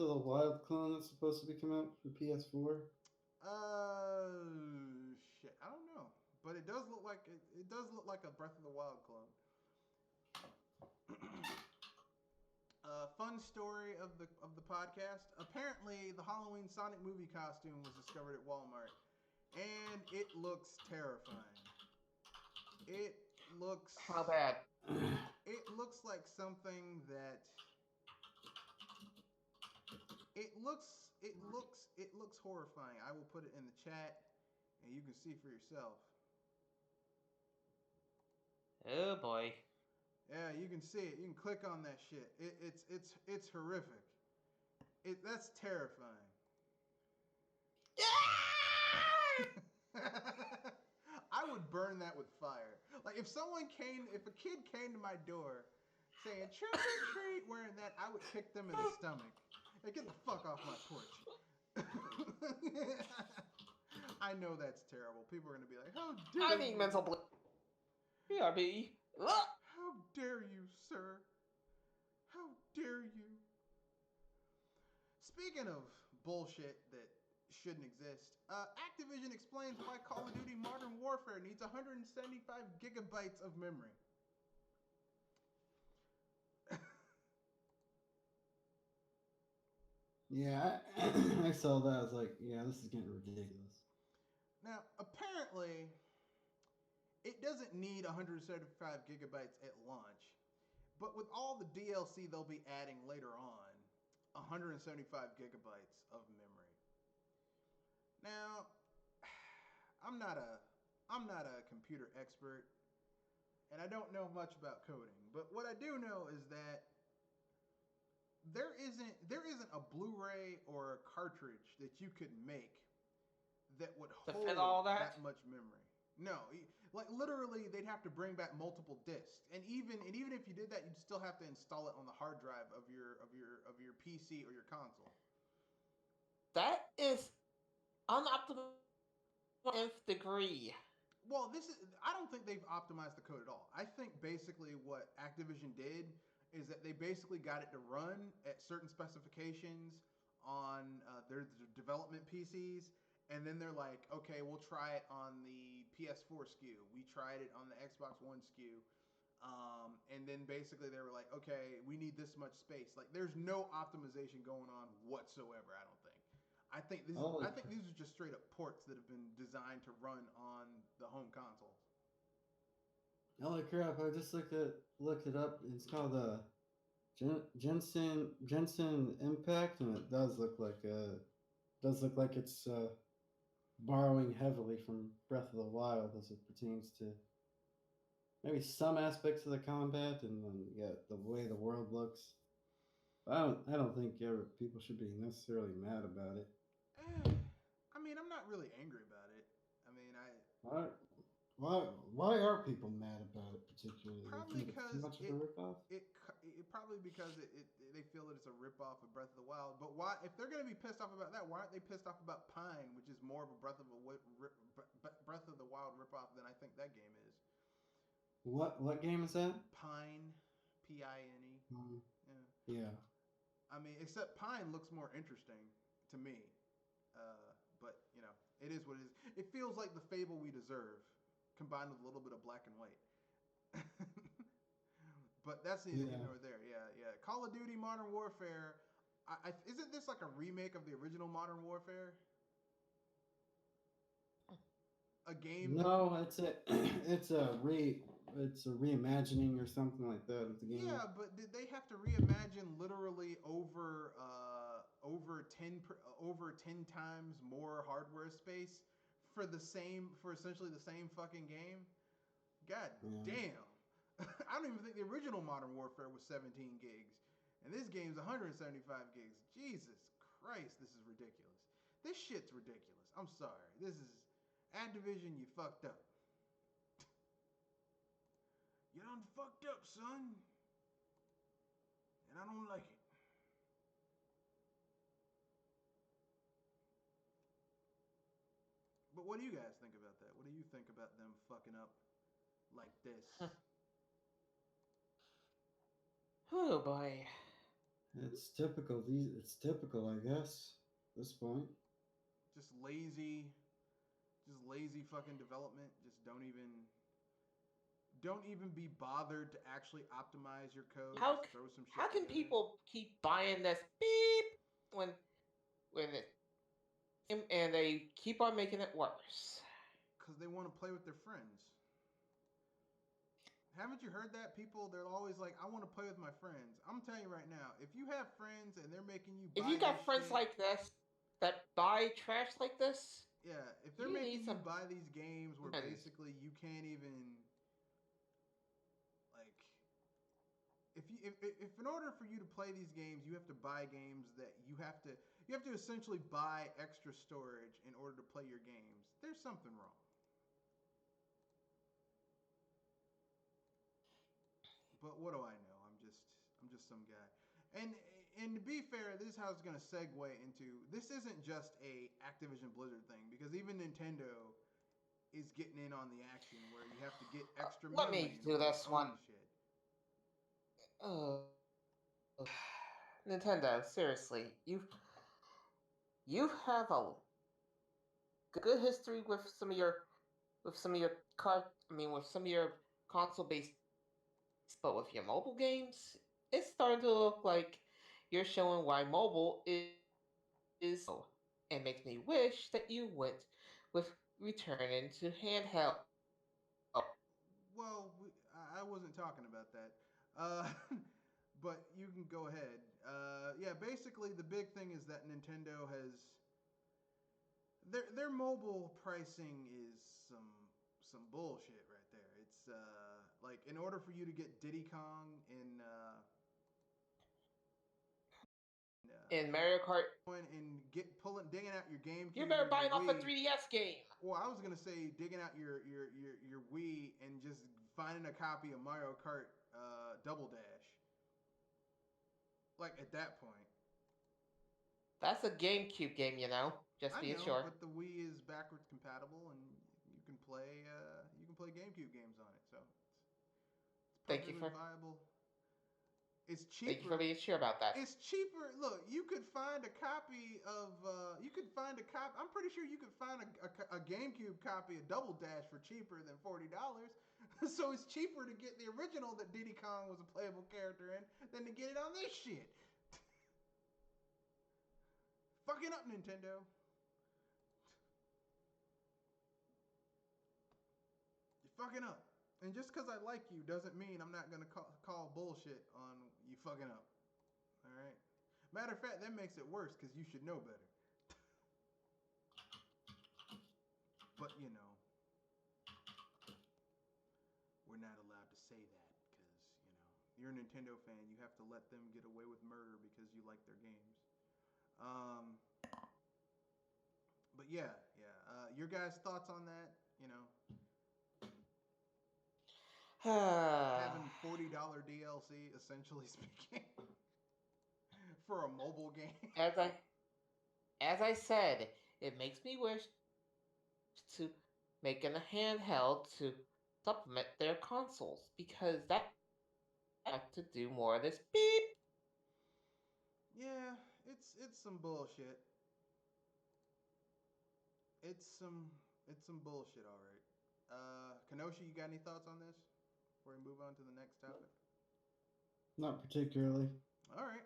S3: the Wild clone that's supposed to be coming out for PS4?
S1: Shit, I don't know, but it does look like it does look like a Breath of the Wild clone. Fun story of the podcast. Apparently, the Halloween Sonic movie costume was discovered at Walmart, and it looks terrifying. It looks.
S2: How bad?
S1: It looks like something that. It looks horrifying. I will put it in the chat, and you can see for yourself.
S2: Oh boy.
S1: Yeah, you can see it. You can click on that shit. It's horrific. That's terrifying. I would burn that with fire. Like if a kid came to my door saying trick or treat wearing that, I would kick them in the stomach. Like, get the fuck off my porch. I know that's terrible. People are gonna be like, how dare you?
S2: I need mental BRB.
S1: How dare you, sir? How dare you? Speaking of bullshit that shouldn't exist, Activision explains why Call of Duty Modern Warfare needs 175 gigabytes of memory.
S3: Yeah, I saw that. I was like, yeah, this is getting ridiculous.
S1: Now, apparently, it doesn't need 175 gigabytes at launch, but with all the DLC they'll be adding later on, 175 gigabytes of memory. Now, I'm not a computer expert, and I don't know much about coding, but what I do know is that there isn't a Blu-ray or a cartridge that you could make that would hold
S2: all that?
S1: much memory. No, Like literally, they'd have to bring back multiple discs, and even if you did that, you'd still have to install it on the hard drive of your PC or your console.
S2: That is unoptimal nth degree.
S1: Well, I don't think they've optimized the code at all. I think basically what Activision did is that they basically got it to run at certain specifications on their development PCs, and then they're like, okay, we'll try it on the PS4 SKU. We tried it on the Xbox One SKU. And then basically they were like, okay, we need this much space. Like, there's no optimization going on whatsoever. I don't think. I think these are just straight up ports that have been designed to run on the home consoles.
S3: Holy crap! I just looked it up. It's called Jensen Impact, and it does look like it's borrowing heavily from Breath of the Wild as it pertains to maybe some aspects of the combat and then the way the world looks. But I don't think people should be necessarily mad about it.
S1: I mean, I'm not really angry about it. I mean,
S3: Why are people mad about it particularly?
S1: probably
S3: They think it's too
S1: because
S3: much of a ripoff?
S1: it probably because they feel that it's a ripoff of Breath of the Wild. But why, if they're going to be pissed off about that, why aren't they pissed off about Pine, which is more of a Breath of the Wild ripoff than I think that game is?
S3: What game is that?
S1: Pine, Pine. Yeah.
S3: Yeah.
S1: I mean, except Pine looks more interesting to me. But you know, it is what it is. It feels like the Fable we deserve, combined with a little bit of black and white. But that's neither here nor there. Yeah. Call of Duty Modern Warfare. Isn't this like a remake of the original Modern Warfare? A game?
S3: No, it's a reimagining or something like that of the game.
S1: Yeah, but did they have to reimagine literally over 10 times more hardware space for essentially the same fucking game? God damn. I don't even think the original Modern Warfare was 17 gigs. And this game's 175 gigs. Jesus Christ, this is ridiculous. This shit's ridiculous. I'm sorry. This is Activision, you fucked up. You done fucked up, son. And I don't like it. But what do you guys think about that? What do you think about them fucking up like this?
S2: Oh boy.
S3: It's typical. It's typical, I guess. At this point.
S1: Just lazy fucking development. Just don't even be bothered to actually optimize your code.
S2: How
S1: throw some shit
S2: can
S1: together.
S2: people keep buying this beep when it and they keep on making it worse?
S1: Because they want to play with their friends. Haven't you heard that? People, they're always like, I want to play with my friends. I'm telling you right now, if you have friends and they're making you buy
S2: if you got
S1: this
S2: friends
S1: shit,
S2: like this that buy trash like this,
S1: yeah, if they're making you buy these games where basically you can't even, like, if in order for you to play these games, you have to buy games that you have to essentially buy extra storage in order to play your games. There's something wrong. But what do I know? I'm just some guy. And to be fair, this is how it's going to segue into. This isn't just a Activision Blizzard thing, because even Nintendo is getting in on the action where you have to get extra
S2: let
S1: memory.
S2: me do this one.
S1: Shit.
S2: Nintendo, seriously, you have a good history with some of your console based, but with your mobile games, it's starting to look like you're showing why mobile is and makes me wish that you went with returning to handheld.
S1: Well, I wasn't talking about that. But you can go ahead. Yeah, basically the big thing is that Nintendo has their mobile pricing is some bullshit right there. It's like, in order for you to get Diddy Kong in
S2: in Mario Kart.
S1: And digging out your GameCube.
S2: You better buy off a 3DS game.
S1: Well, I was gonna say digging out your Wii and just finding a copy of Mario Kart Double Dash. Like at that point.
S2: That's a GameCube game, you know. Just being sure.
S1: But the Wii is backwards compatible, and you can play GameCube games on it. So it's perfectly viable. It's cheaper.
S2: Thank you for being sure about that.
S1: It's cheaper. Look, you could find a copy of. I'm pretty sure you could find a GameCube copy of Double Dash for cheaper than $40. So it's cheaper to get the original that Diddy Kong was a playable character in than to get it on this shit. Fucking up, Nintendo. You're fucking up. And just because I like you doesn't mean I'm not going to call bullshit on you fucking up. All right? Matter of fact, that makes it worse because you should know better. But, you know, we're not allowed to say that because, you know, you're a Nintendo fan. You have to let them get away with murder because you like their games. But yeah. Your guys' thoughts on that? You know, having $40 DLC, essentially speaking, for a mobile game.
S2: As I said, it makes me wish to make a handheld to supplement their consoles because that have to do more of this beep.
S1: Yeah, it's some bullshit. It's some bullshit, all right. Kenosha, you got any thoughts on this before we move on to the next topic?
S3: Not particularly.
S1: All right.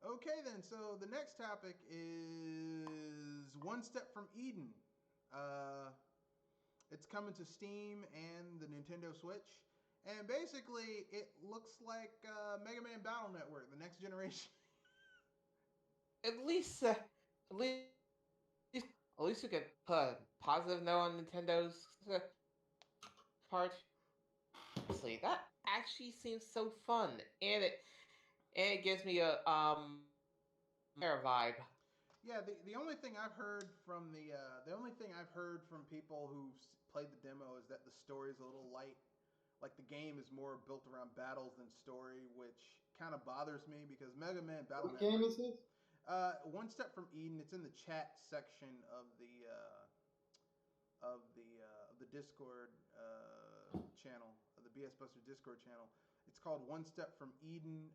S1: Okay, then. So the next topic is One Step from Eden. It's coming to Steam and the Nintendo Switch. And basically, it looks like Mega Man Battle Network, the next generation.
S2: At least you could put a positive note on Nintendo's part. Honestly, that actually seems so fun, and it gives me a vibe.
S1: Yeah, the only thing I've heard from people who've played the demo is that the story is a little light. Like the game is more built around battles than story, which kind of bothers me because Mega Man Battle Network.
S3: What game is this?
S1: One Step from Eden. It's in the chat section of the Discord channel, of the BS Buster Discord channel. It's called One Step from Eden.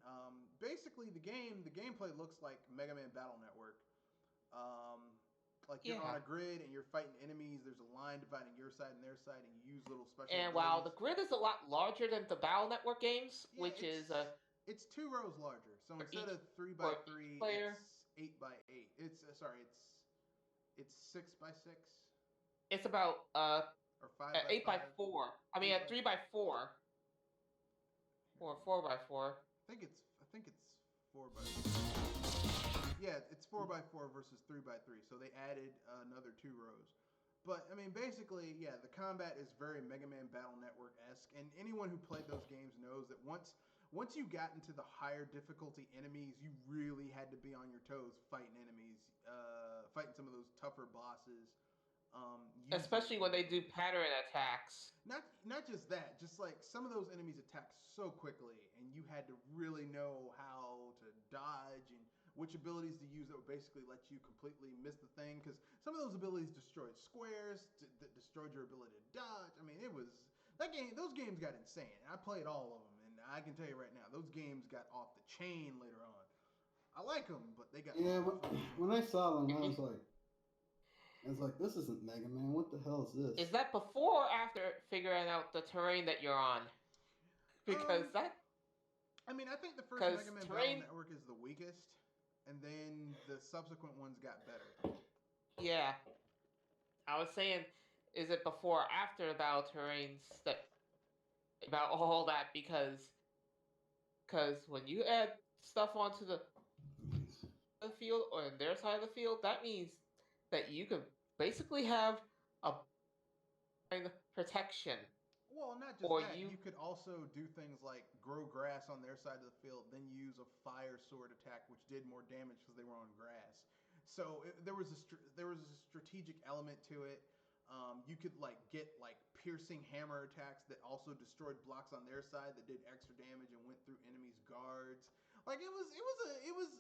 S1: Basically, the gameplay looks like Mega Man Battle Network. Like you're on a grid and you're fighting enemies. There's a line dividing your side and their side, and you use little special.
S2: And while the grid is a lot larger than the Battle Network games, which is
S1: it's 2 rows larger. So instead of 3x3, it's 8x8. It's 6x6.
S2: It's about
S1: or 5x5.
S2: 8x4. I mean, 3x4 or 4x4.
S1: I think it's 4x4. Yeah, it's 4x4 versus 3x3. So they added another 2 rows. But I mean, basically, yeah, the combat is very Mega Man Battle Network-esque, and anyone who played those games knows that once you got into the higher difficulty enemies, you really had to be on your toes fighting enemies, fighting some of those tougher bosses.
S2: Especially when they do pattern attacks.
S1: Not just that, just like some of those enemies attack so quickly, and you had to really know how to dodge and which abilities to use that would basically let you completely miss the thing. Because some of those abilities destroyed squares, that destroyed your ability to dodge. I mean, those games got insane. I played all of them, and I can tell you right now, those I got off the chain later on. I like them, but they got.
S3: Yeah, when I saw them, I was like, this isn't Mega Man. What the hell is this?
S2: Is that before or after figuring out the terrain that you're on? Because I
S1: think the first Mega Man Battle Network is the weakest, and then the subsequent ones got better.
S2: Yeah. I was saying, is it before or after the battle terrains about all that? Because when you add stuff onto the field or in their side of the field, that means that you could basically have a protection.
S1: Well, not just
S2: or
S1: that.
S2: you
S1: You could also do things like grow grass on their side of the field, then use a fire sword attack, which did more damage because they were on grass. So there was a strategic element to it. You could like get like piercing hammer attacks that also destroyed blocks on their side that did extra damage and went through enemies' guards. Like it was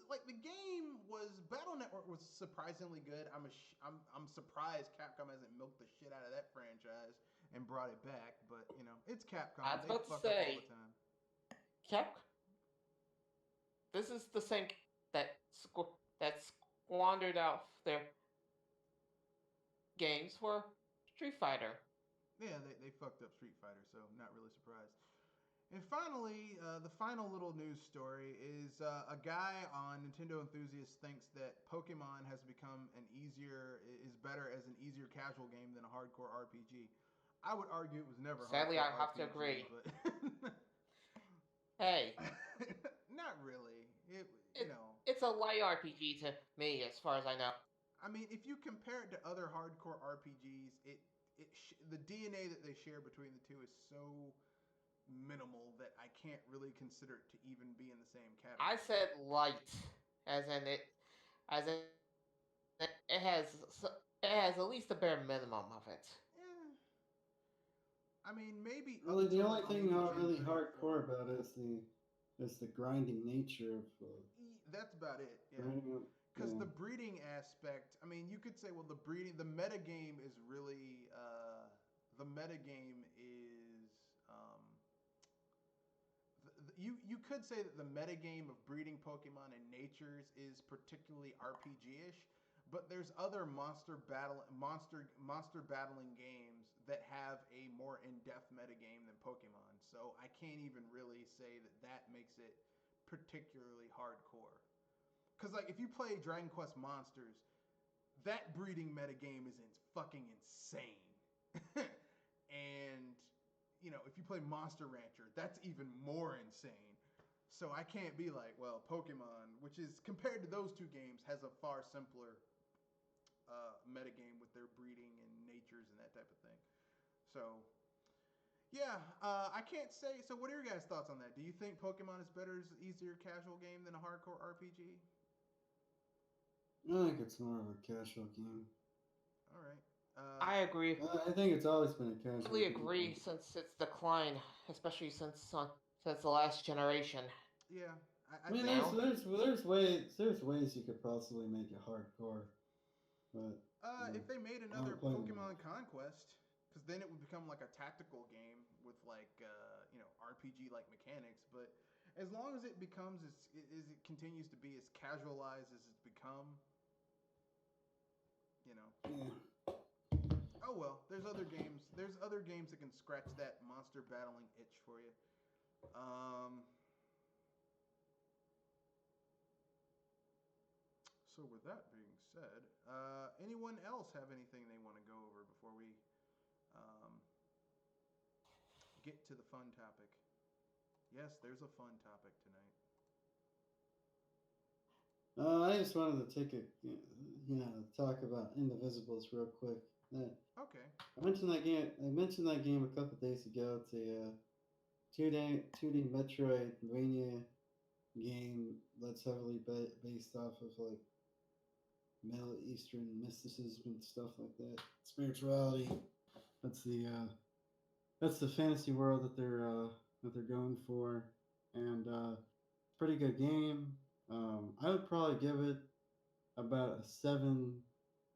S1: like the game was Battle Network was surprisingly good. I'm surprised Capcom hasn't milked the shit out of that franchise and brought it back, but you know, it's
S2: I
S1: Capcom.
S2: was
S1: They
S2: about to
S1: fuck up all the
S2: say,
S1: time.
S2: Cap. This is the same that squandered out their games for Street Fighter.
S1: Yeah, they fucked up Street Fighter, so not really surprised. And finally, the final little news story is a guy on Nintendo Enthusiast thinks that Pokemon has become is better as an easier casual game than a hardcore RPG. I would argue it was never a
S2: Sadly,
S1: hardcore
S2: I have to
S1: RPG,
S2: agree.
S1: but
S2: Hey,
S1: not really.
S2: it, it's a light RPG to me, as far as I know.
S1: I mean, if you compare it to other hardcore RPGs, the DNA that they share between the two is so minimal that I can't really consider it to even be in the same category.
S2: I said light, as in it has at least the bare minimum of it.
S1: Eh, I mean, maybe
S3: Really,
S1: up
S3: the
S1: till
S3: only
S1: the
S3: thing
S1: age of
S3: not really
S1: 3 or 4.
S3: hardcore about it is the grinding nature of
S1: That's about it. Yeah.
S3: grinding up.
S1: Because
S3: Yeah.
S1: the breeding aspect, I mean, you could say, well, the metagame is really, the metagame is, you could say that the metagame of breeding Pokemon in natures is particularly RPG-ish, but there's other monster battling games that have a more in-depth metagame than Pokemon. So I can't even really say that makes it particularly hardcore. Because like if you play Dragon Quest Monsters, that breeding metagame is fucking insane. And you know, if you play Monster Rancher, that's even more insane. So I can't be like, well, Pokemon, which is compared to those two games, has a far simpler metagame with their breeding and natures and that type of thing. So yeah, I can't say. So what are your guys' thoughts on that? Do you think Pokemon is better as an easier casual game than a hardcore RPG?
S3: I think it's more of a casual game.
S1: All right.
S2: I agree.
S3: I think it's always been a casual
S2: I
S3: game.
S2: agree since its decline, especially since the last generation.
S1: Yeah,
S3: I mean,
S2: Now?
S3: there's ways you could possibly make it hardcore, but
S1: if they made another
S3: play
S1: Pokemon Conquest, because then it would become like a tactical game with like you know, RPG like mechanics. But as long as it becomes it continues to be as casualized as it's become, you know.
S3: yeah.
S1: Oh well, there's other games. There's other games that can scratch that monster battling itch for you. So with that being said, anyone else have anything they want to go over before we um, get to the fun topic? Yes, there's a fun topic tonight.
S3: I just wanted to take talk about Indivisibles real quick.
S1: Okay.
S3: I mentioned that game a couple days ago. It's a 2D Metroidvania game that's heavily based off of like Middle Eastern mysticism and stuff like that. Spirituality. That's the fantasy world that they're going for, and pretty good game. I would probably give it about a 7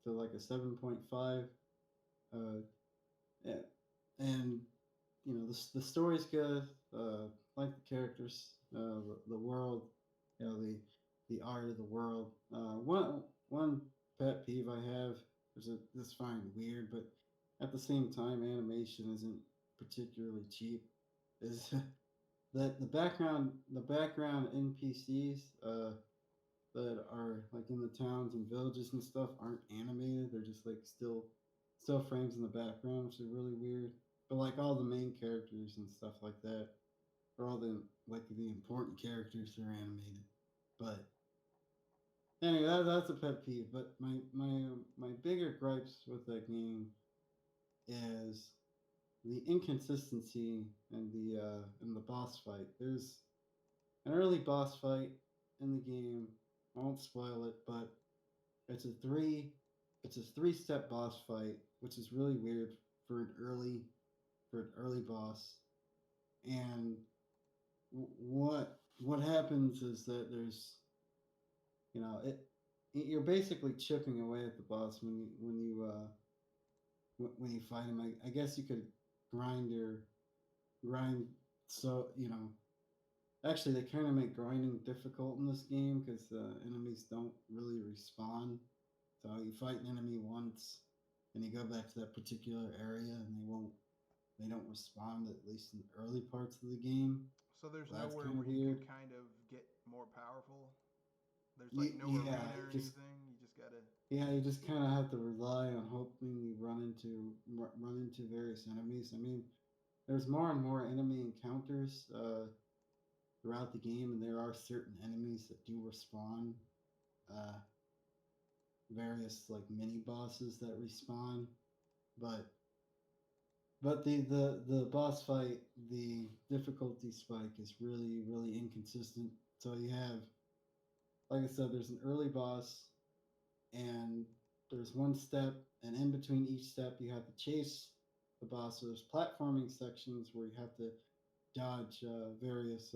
S3: to like a 7.5. Yeah, and you know the story's good. Like the characters, the world, you know the art of the world. One pet peeve I have is this fine weird, but at the same time, animation isn't particularly cheap. Is that the background NPCs that are like in the towns and villages and stuff aren't animated. They're just like still frames in the background, which is really weird. But like all the main characters and stuff like that, or all the important characters are animated. But anyway, that's a pet peeve. But my bigger gripes with that game is the inconsistency in the boss fight. There's an early boss fight in the game. I won't spoil it, but it's a three it's a 3-step boss fight, which is really weird for an early boss. And what happens is that there's you're basically chipping away at the boss when you fight him. I guess you could grind your grind so actually they kind of make grinding difficult in this game because enemies don't really respawn. So you fight an enemy once and you go back to that particular area and they don't respond, at least in the early parts of the game.
S1: So there's
S3: So that's
S1: nowhere
S3: kind
S1: where
S3: of
S1: you
S3: weird.
S1: can kind of get more powerful. There's like no arena or anything. You just gotta.
S3: Yeah, you just kind of have to rely on hoping you run into various enemies. I mean, there's more and more enemy encounters throughout the game, and there are certain enemies that do respawn. Uh, Various like mini bosses that respawn, but the boss fight, the difficulty spike is really inconsistent. So you have, like I said, there's an early boss, and there's one step, and in between each step, you have to chase the boss. So there's platforming sections where you have to dodge various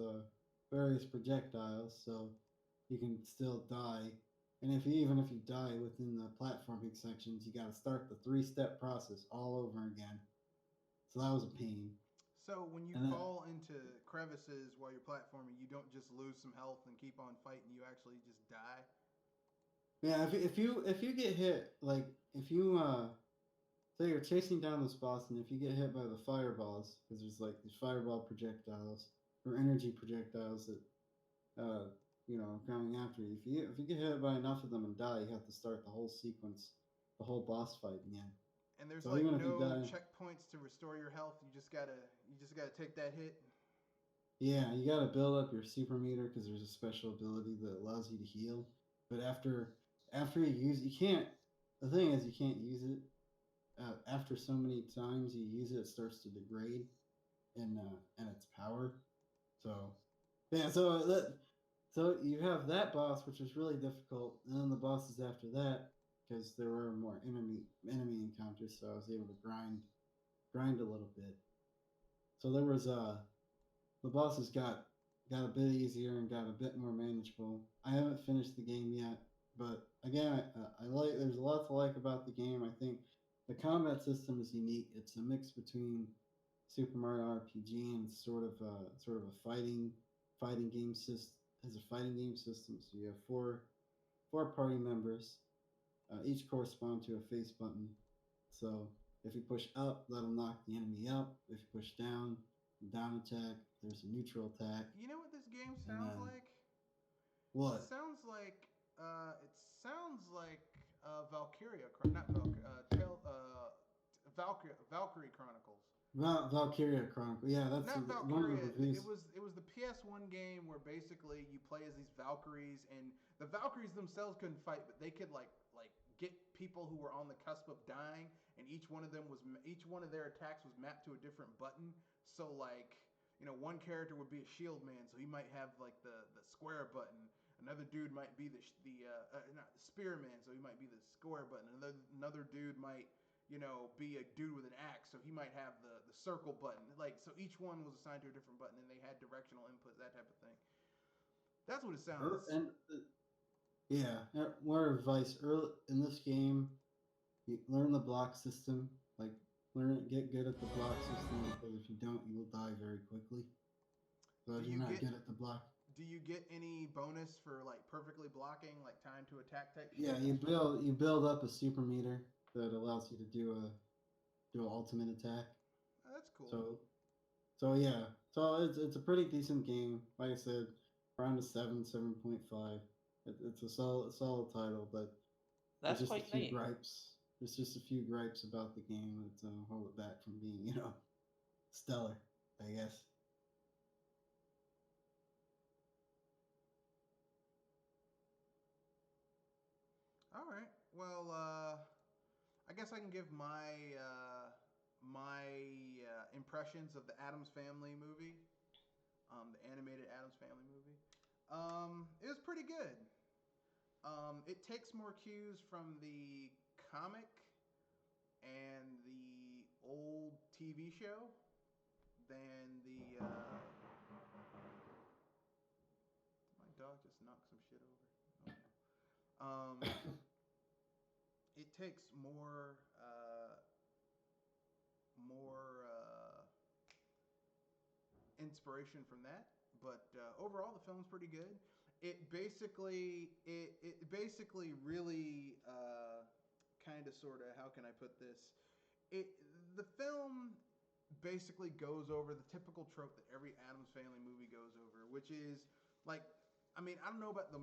S3: projectiles, so you can still die. And even if you die within the platforming sections, you got to start the 3-step process all over again. So that was a pain.
S1: So when you
S3: And then,
S1: fall into crevices while you're platforming, you don't just lose some health and keep on fighting. You actually just die.
S3: yeah, if you get hit, like if you say you're chasing down this boss, and if you get hit by the fireballs, because there's like these fireball projectiles or energy projectiles that uh, coming after you. If you get hit by enough of them and die, you have to start the whole sequence, the whole boss fight again.
S1: And there's
S3: So
S1: like
S3: even if you
S1: no
S3: die,
S1: checkpoints to restore your health. You just gotta take that hit.
S3: yeah, you got to build up your super meter because there's a special ability that allows you to heal. But after you use, you can't. The thing is, you can't use it. After so many times you use it, it starts to degrade in its power. So yeah, so you have that boss, which is really difficult, and then the bosses after that, because there were more enemy encounters, so I was able to grind a little bit. So there was the bosses got a bit easier and got a bit more manageable. I haven't finished the game yet, but again, I like. There's a lot to like about the game. I think the combat system is unique. It's a mix between Super Mario RPG and sort of a fighting game system. Has a fighting game system. So you have four party members. Each correspond to a face button. So if you push up, that'll knock the enemy up. If you push down, down attack. There's a neutral attack.
S1: You know what this game
S3: And
S1: sounds like? It
S3: what?
S1: sounds like Valkyria, not Valkyrie Chronicles.
S3: Valkyria Chronicle. Yeah, that's
S1: Not
S3: one of the
S1: Valkyria.
S3: reviews.
S1: It was the PS1 game where basically you play as these Valkyries, and the Valkyries themselves couldn't fight, but they could like get people who were on the cusp of dying, and each one of their attacks was mapped to a different button. So like one character would be a shield man, so he might have like the square button. Another dude might be not the spearman, so he might be the square button. Another dude might be a dude with an axe, so he might have the circle button. Like, so each one was assigned to a different button, and they had directional inputs, that type of thing. That's what it sounds.
S3: And yeah, more advice early in this game. You learn the block system. Like get good at the block system because if you don't, you will die very quickly. So
S1: Do
S3: if you're
S1: you
S3: not
S1: get
S3: good at the block,
S1: do you get any bonus for like perfectly blocking, like time to attack type
S3: yeah,
S1: shit?
S3: you build up a super meter that allows you to do an ultimate attack.
S1: Oh, that's cool.
S3: So yeah, so it's a pretty decent game. Like I said, around a 7.5. It's a solid title, but there's
S2: That's
S3: just a
S2: quite
S3: few
S2: neat.
S3: gripes. There's just a few gripes about the game that hold it back from being stellar, I guess.
S1: All right. Well, I guess I can give my impressions of the Addams Family movie, the animated Addams Family movie. It was pretty good. It takes more cues from the comic and the old TV show than the. My dog just knocked some shit over. Oh, no. It takes more inspiration from that, but overall the film's pretty good. It basically really kind of sort of, how can I put this? The film basically goes over the typical trope that every Addams Family movie goes over, which is like, I mean, I don't know about the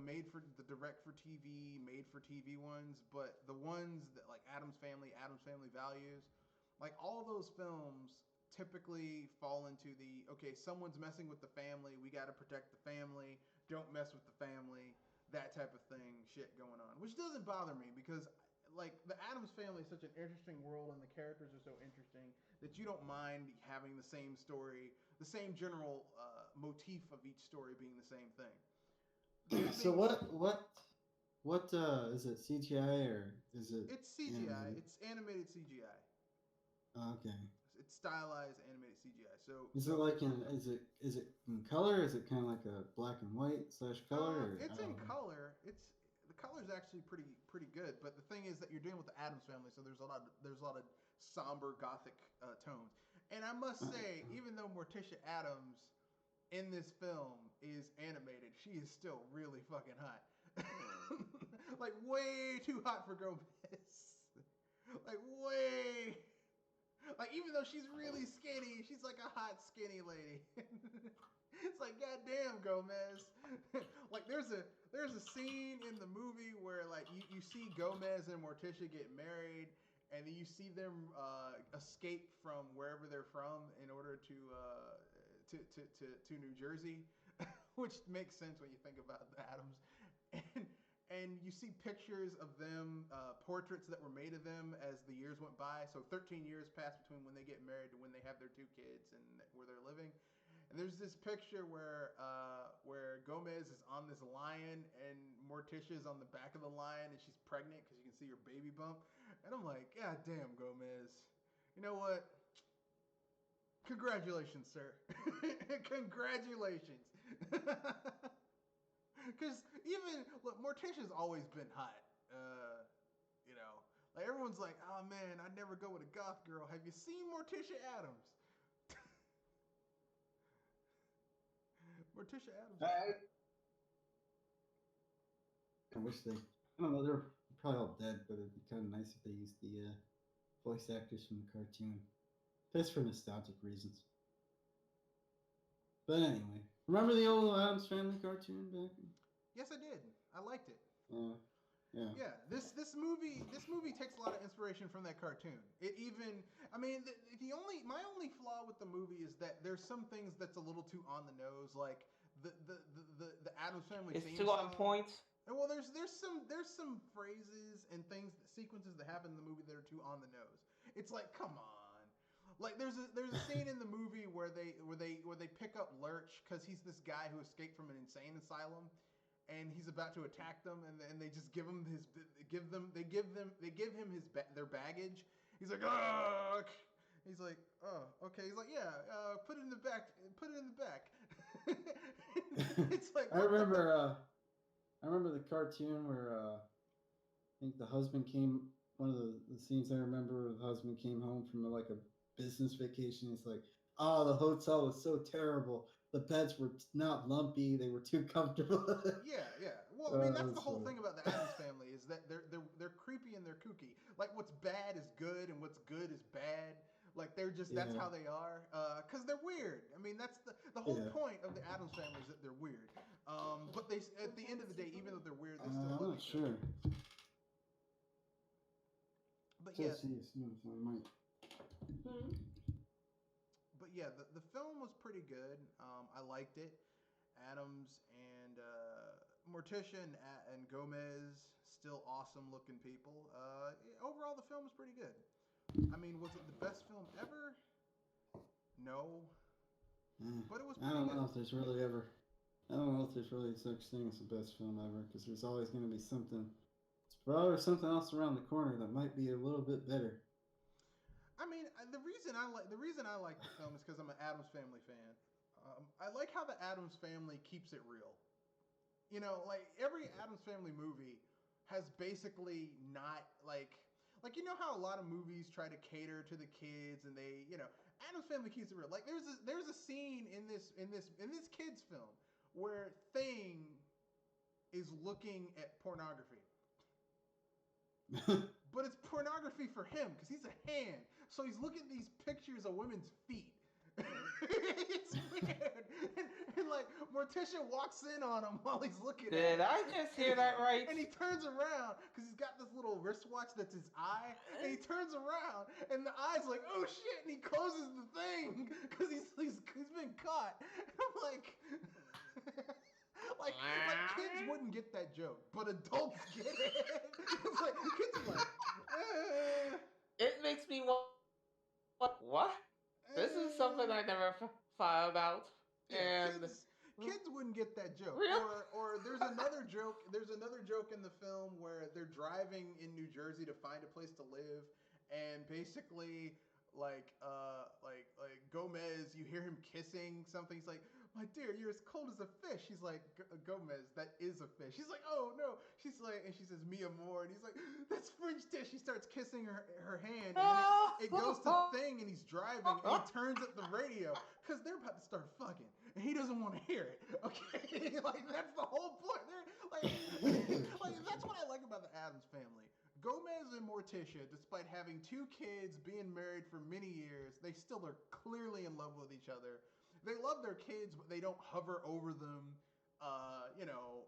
S1: direct for TV, made for TV ones, but the ones that like Addams Family Values, like all those films typically fall into the, okay, someone's messing with the family, we got to protect the family, don't mess with the family, that type of thing, shit going on, which doesn't bother me because like the Addams Family is such an interesting world and the characters are so interesting that you don't mind having the same story, the same general motif of each story being the same thing.
S3: So what is it, CGI or is it?
S1: It's CGI.
S3: Animated?
S1: It's animated CGI.
S3: Okay.
S1: It's stylized animated CGI. So
S3: is it in color? Is it kind of like a black and white / color?
S1: It's in color. The color's actually pretty good. But the thing is that you're dealing with the Addams Family, so there's a lot of somber gothic tones. And I must say, even though Morticia Addams in this film is animated, she is still really fucking hot. Like way too hot for Gomez. Like way. Like even though she's really skinny, she's like a hot skinny lady. It's like goddamn Gomez. Like there's a scene in the movie where like you see Gomez and Morticia get married, and then you see them escape from wherever they're from in order to New Jersey, which makes sense when you think about the Addams. And you see pictures of them, portraits that were made of them as the years went by. So 13 years passed between when they get married to when they have their 2 kids and where they're living. And there's this picture where Gomez is on this lion and Morticia is on the back of the lion and she's pregnant because you can see her baby bump. And I'm like, God damn, Gomez. You know what? Congratulations, sir. Congratulations. Because even, look, Morticia's always been hot. You know, like everyone's like, oh man, I'd never go with a goth girl. Have you seen Morticia Addams? Morticia Addams.
S3: I wish I don't know, they're probably all dead, but it'd be kind of nice if they used the voice actors from the cartoon. Just for nostalgic reasons. But anyway, remember the old Addams Family cartoon back?
S1: Yes, I did. I liked it.
S3: Yeah.
S1: Yeah, this movie takes a lot of inspiration from that cartoon. It even, I mean, my only flaw with the movie is that there's some things that's a little too on the nose, like the Addams Family
S2: it's
S1: theme
S2: too
S1: song.
S2: on point.
S1: And well, there's some phrases and sequences that happen in the movie that are too on the nose. It's like, come on. Like there's a scene in the movie where they pick up Lurch because he's this guy who escaped from an insane asylum, and he's about to attack them, and they just give him their baggage. He's like, ugh. He's like, oh, okay. He's like, yeah, put it in the back. Put it in the back. It's like
S3: I remember the cartoon where I think the husband came. One of the scenes I remember, the husband came home from like a business vacation. He's like, oh, the hotel was so terrible. The beds were not lumpy. They were too comfortable.
S1: Yeah. Well, I mean, that's the whole thing about the Addams Family is that they're creepy and they're kooky. Like what's bad is good and what's good is bad. Like they're just that's how they are. Because they're weird. I mean, that's the whole point of the Addams Family is that they're weird. But they at the end of the day, even though they're weird, they still
S3: I'm not sure.
S1: But yeah.
S3: Hmm.
S1: But yeah, the film was pretty good. I liked it. Addams and Morticia and Gomez, still awesome looking people. Overall, the film was pretty good. I mean, was it the best film ever? No, but it was
S3: I
S1: pretty
S3: don't
S1: good.
S3: know if there's really ever. I don't know if there's really such thing as the best film ever, because there's always going to be something. It's probably something else around the corner that might be a little bit better.
S1: I mean, the reason I like the film is because I'm an Addams Family fan. I like how the Addams Family keeps it real. You know, like every Addams Family movie has basically not like you know how a lot of movies try to cater to the kids and they Addams Family keeps it real. Like there's a scene in this kids film where Thing is looking at pornography. But it's pornography for him because he's a hand. So he's looking at these pictures of women's feet. It's weird. And like Morticia walks in on him while he's looking at it.
S2: Did I just hear that right?
S1: And he turns around because he's got this little wristwatch that's his eye. And he turns around and the eye's like, oh shit. And he closes the thing because he's been caught. And I'm like... like kids wouldn't get that joke, but adults get it. It's like kids are like,
S2: It makes me want. What? This is something I never thought about.
S1: Yeah,
S2: And
S1: kids wouldn't get that joke.
S2: Really?
S1: Or there's another joke. There's another joke in the film where they're driving in New Jersey to find a place to live, and basically like Gomez, you hear him kissing something. He's like, my dear, you're as cold as a fish. He's like, Gomez, that is a fish. He's like, oh no. She's like, and she says, mi amor. And he's like, that's French dish. She starts kissing her hand. And then it goes to Thing and he's driving and he turns up the radio because they're about to start fucking. And he doesn't want to hear it. Okay? Like, that's the whole point. Like, that's what I like about the Addams Family. Gomez and Morticia, despite having 2 kids, being married for many years, they still are clearly in love with each other. They love their kids, but they don't hover over them.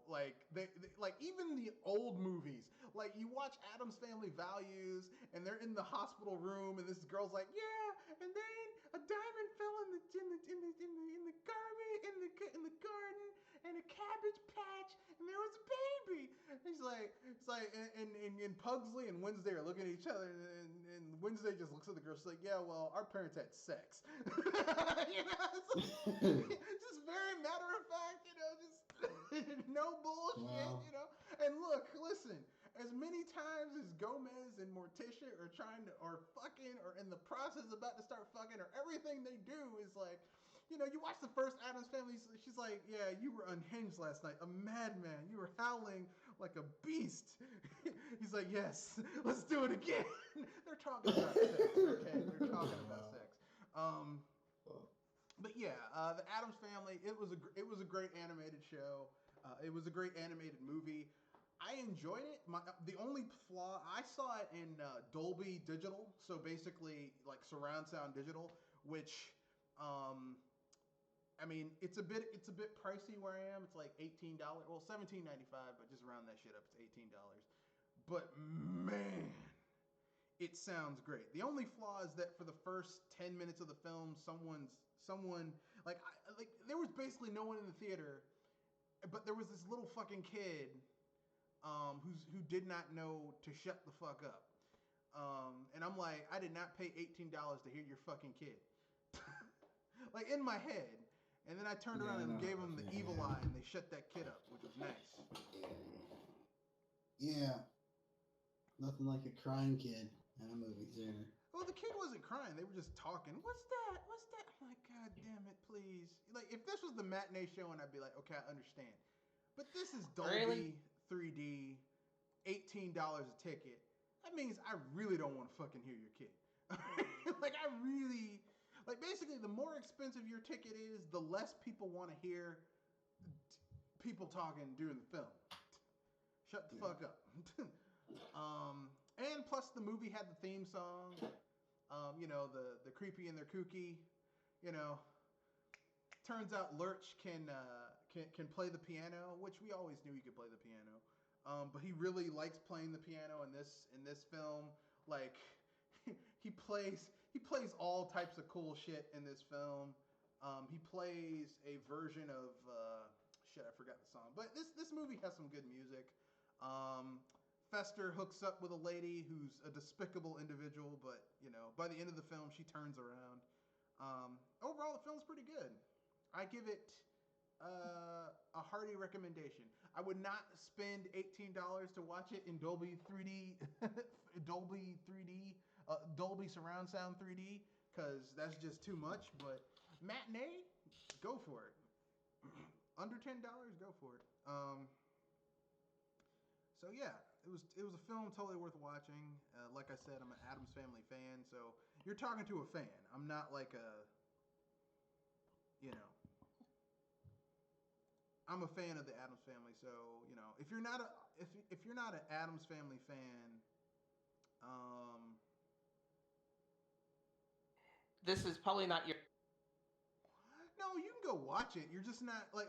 S1: Like they like even the old movies. Like you watch Addams Family Values, and they're in the hospital room, and this girl's like, yeah, and then a diamond fell in the garbage in the garden, and a cabbage patch, and there was a baby. And it's like, and Pugsley and Wednesday are looking at each other, and Wednesday just looks at the girl. She's like, yeah, well, our parents had sex. It's just very matter of fact, just no bullshit,
S3: Wow.
S1: And listen, as many times as Gomez and Morticia are trying to, or fucking, or in the process about to start fucking, or everything they do is like, you watch the first Addams Family, she's like, yeah, you were unhinged last night, a madman, you were howling like a beast. He's like, yes, let's do it again. They're talking about sex, okay? They're talking about sex. But yeah, the Addams Family. It was a great animated show. It was a great animated movie. I enjoyed it. The only flaw, I saw it in Dolby Digital, so basically like surround sound digital, which, I mean, it's a bit pricey where I am. It's like $18, well, $17.95, but just round that shit up, it's $18. But man, it sounds great. The only flaw is that for the first 10 minutes of the film, someone like there was basically no one in the theater, but there was this little fucking kid who did not know to shut the fuck up. And I'm like, I did not pay $18 to hear your fucking kid. Like in my head. And then I turned around and gave him the evil eye and they shut that kid up, which was nice.
S3: Yeah. Nothing like a crying kid in a movie theater.
S1: Well, the kid wasn't crying. They were just talking. What's that? What's that? I'm like, God damn it, please. Like, if this was the matinee show, and I'd be like, okay, I understand. But this is Dolby
S2: Really?
S1: 3D, $18 a ticket. That means I really don't want to fucking hear your kid. Like, basically, the more expensive your ticket is, the less people want to hear people talking during the film. Shut the fuck up. And plus the movie had the theme song, the creepy and their kooky, turns out Lurch can play the piano, which we always knew he could play the piano. But he really likes playing the piano in this film. Like he plays all types of cool shit in this film. He plays a version of I forgot the song. But this movie has some good music. Fester hooks up with a lady who's a despicable individual, but by the end of the film, she turns around. Overall, the film's pretty good. I give it a hearty recommendation. I would not spend $18 to watch it in Dolby 3D, Dolby Surround Sound 3D, because that's just too much. But matinee, go for it. Under $10, go for it. So yeah, it was a film totally worth watching. Like I said, I'm an Addams Family fan, so you're talking to a fan. I'm not like I'm a fan of the Addams Family. So if you're not an Addams Family fan,
S2: this is probably not your.
S1: No, you can go watch it. You're just not like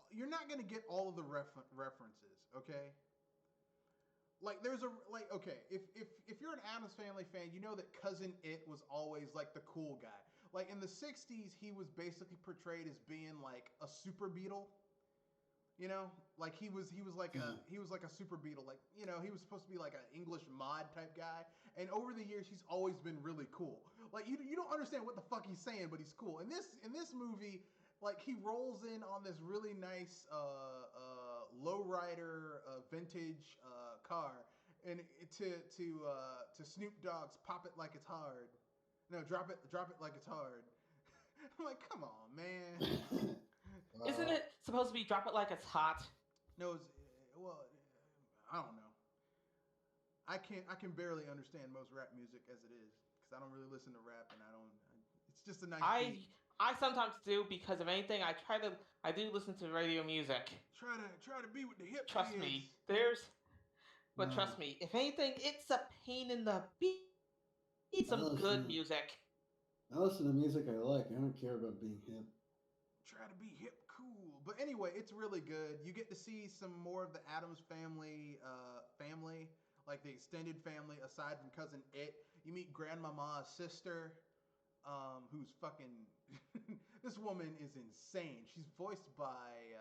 S1: you're not gonna get all of the references. Okay. Like if you're an Addams Family fan, you know that Cousin It was always like the cool guy. Like in the '60s, he was basically portrayed as being like a super beetle. Like he was like a super beetle. Like he was supposed to be like an English mod type guy. And over the years, he's always been really cool. Like you don't understand what the fuck he's saying, but he's cool. In this movie, like he rolls in on this really nice lowrider vintage car, and to Snoop Dogg's "Pop It Like It's Hard," no, drop it like it's hard. I'm like, come on, man.
S2: Isn't it supposed to be "Drop It Like It's Hot"?
S1: No, well, I don't know. I can barely understand most rap music as it is because I don't really listen to rap, and it's just a nice beat.
S2: I sometimes do, because if anything, I do listen to radio music.
S1: Try to be with the hip
S2: Trust
S1: kids.
S2: me, trust me, if anything, it's a pain in the beat. Need some good music.
S3: I listen to music I like. I don't care about being hip.
S1: Try to be hip cool. But anyway, it's really good. You get to see some more of the Addams family, like the extended family aside from Cousin It. You meet Grandmama's sister, who's fucking... This woman is insane. She's voiced by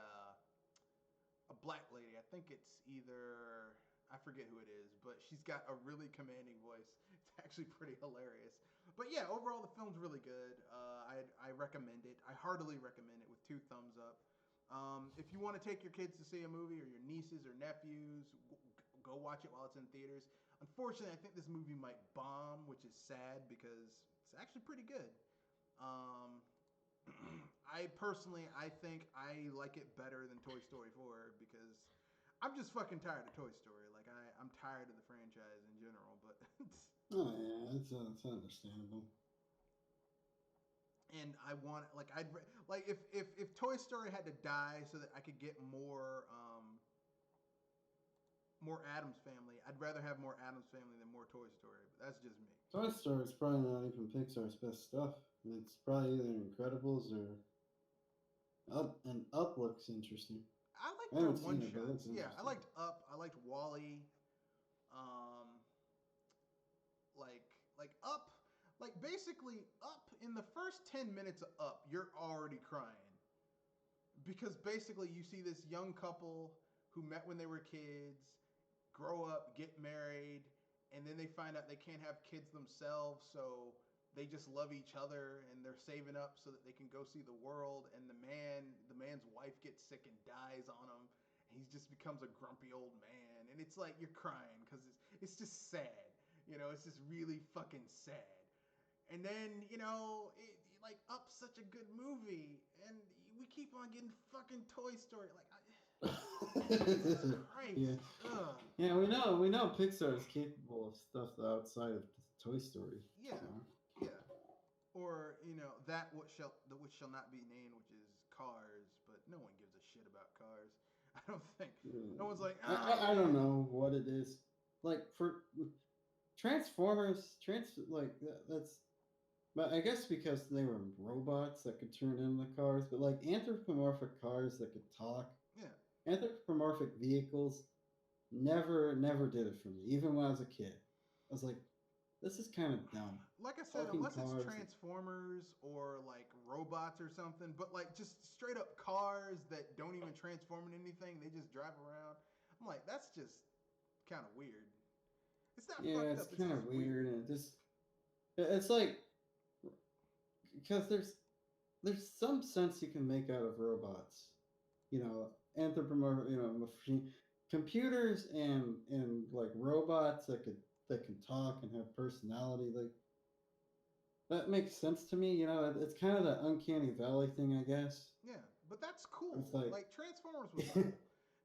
S1: a black lady. I think it's either... I forget who it is, but she's got a really commanding voice. It's actually pretty hilarious. But yeah, overall the film's really good. I recommend it. I heartily recommend it with 2 thumbs up. If you want to take your kids to see a movie, or your nieces or nephews, go watch it while it's in theaters. Unfortunately, I think this movie might bomb, which is sad because it's actually pretty good. I think I like it better than Toy Story 4 because I'm just fucking tired of Toy Story. Like I'm tired of the franchise in general. But
S3: oh yeah, it's understandable.
S1: And I want if Toy Story had to die so that I could get more Addams Family, I'd rather have more Addams Family than more Toy Story. But that's just me.
S3: Toy Story is probably not even Pixar's best stuff. It's probably either Incredibles or Up looks interesting.
S1: I like their one shots. Yeah, I liked Up. I liked WALL-E. Like Up. Like basically Up, in the first 10 minutes of Up, you're already crying. Because basically you see this young couple who met when they were kids, grow up, get married, and then they find out they can't have kids themselves, so they just love each other, and they're saving up so that they can go see the world. And the man's wife gets sick and dies on him. And he just becomes a grumpy old man, and it's like you're crying because it's just sad. It's just really fucking sad. And then like Up's such a good movie, and we keep on getting fucking Toy Story. Like, Jesus Christ.
S3: Yeah.
S1: Ugh.
S3: Yeah, we know Pixar is capable of stuff outside of Toy Story.
S1: Yeah.
S3: So.
S1: Yeah. Or that which shall not be named, which is Cars, but no one gives a shit about Cars. I don't think. No one's like.
S3: I don't know what it is. Like for Transformers, that's. But I guess because they were robots that could turn into cars, but like anthropomorphic cars that could talk.
S1: Yeah.
S3: Anthropomorphic vehicles never did it for me. Even when I was a kid, I was like, this is kind of dumb.
S1: Like I said, unless it's Transformers or like robots or something, but like just straight up cars that don't even transform into anything, they just drive around. I'm like, that's just kind of weird. It's not
S3: Yeah,
S1: fucked
S3: it's
S1: up. It's
S3: kind
S1: just
S3: of weird, and it's like because there's some sense you can make out of robots, anthropomorphic, machine computers and like robots that can talk and have personality, like that makes sense to me. It's kind of the uncanny valley thing, I guess.
S1: Yeah, but that's cool.
S3: It's like,
S1: Like Transformers was cool,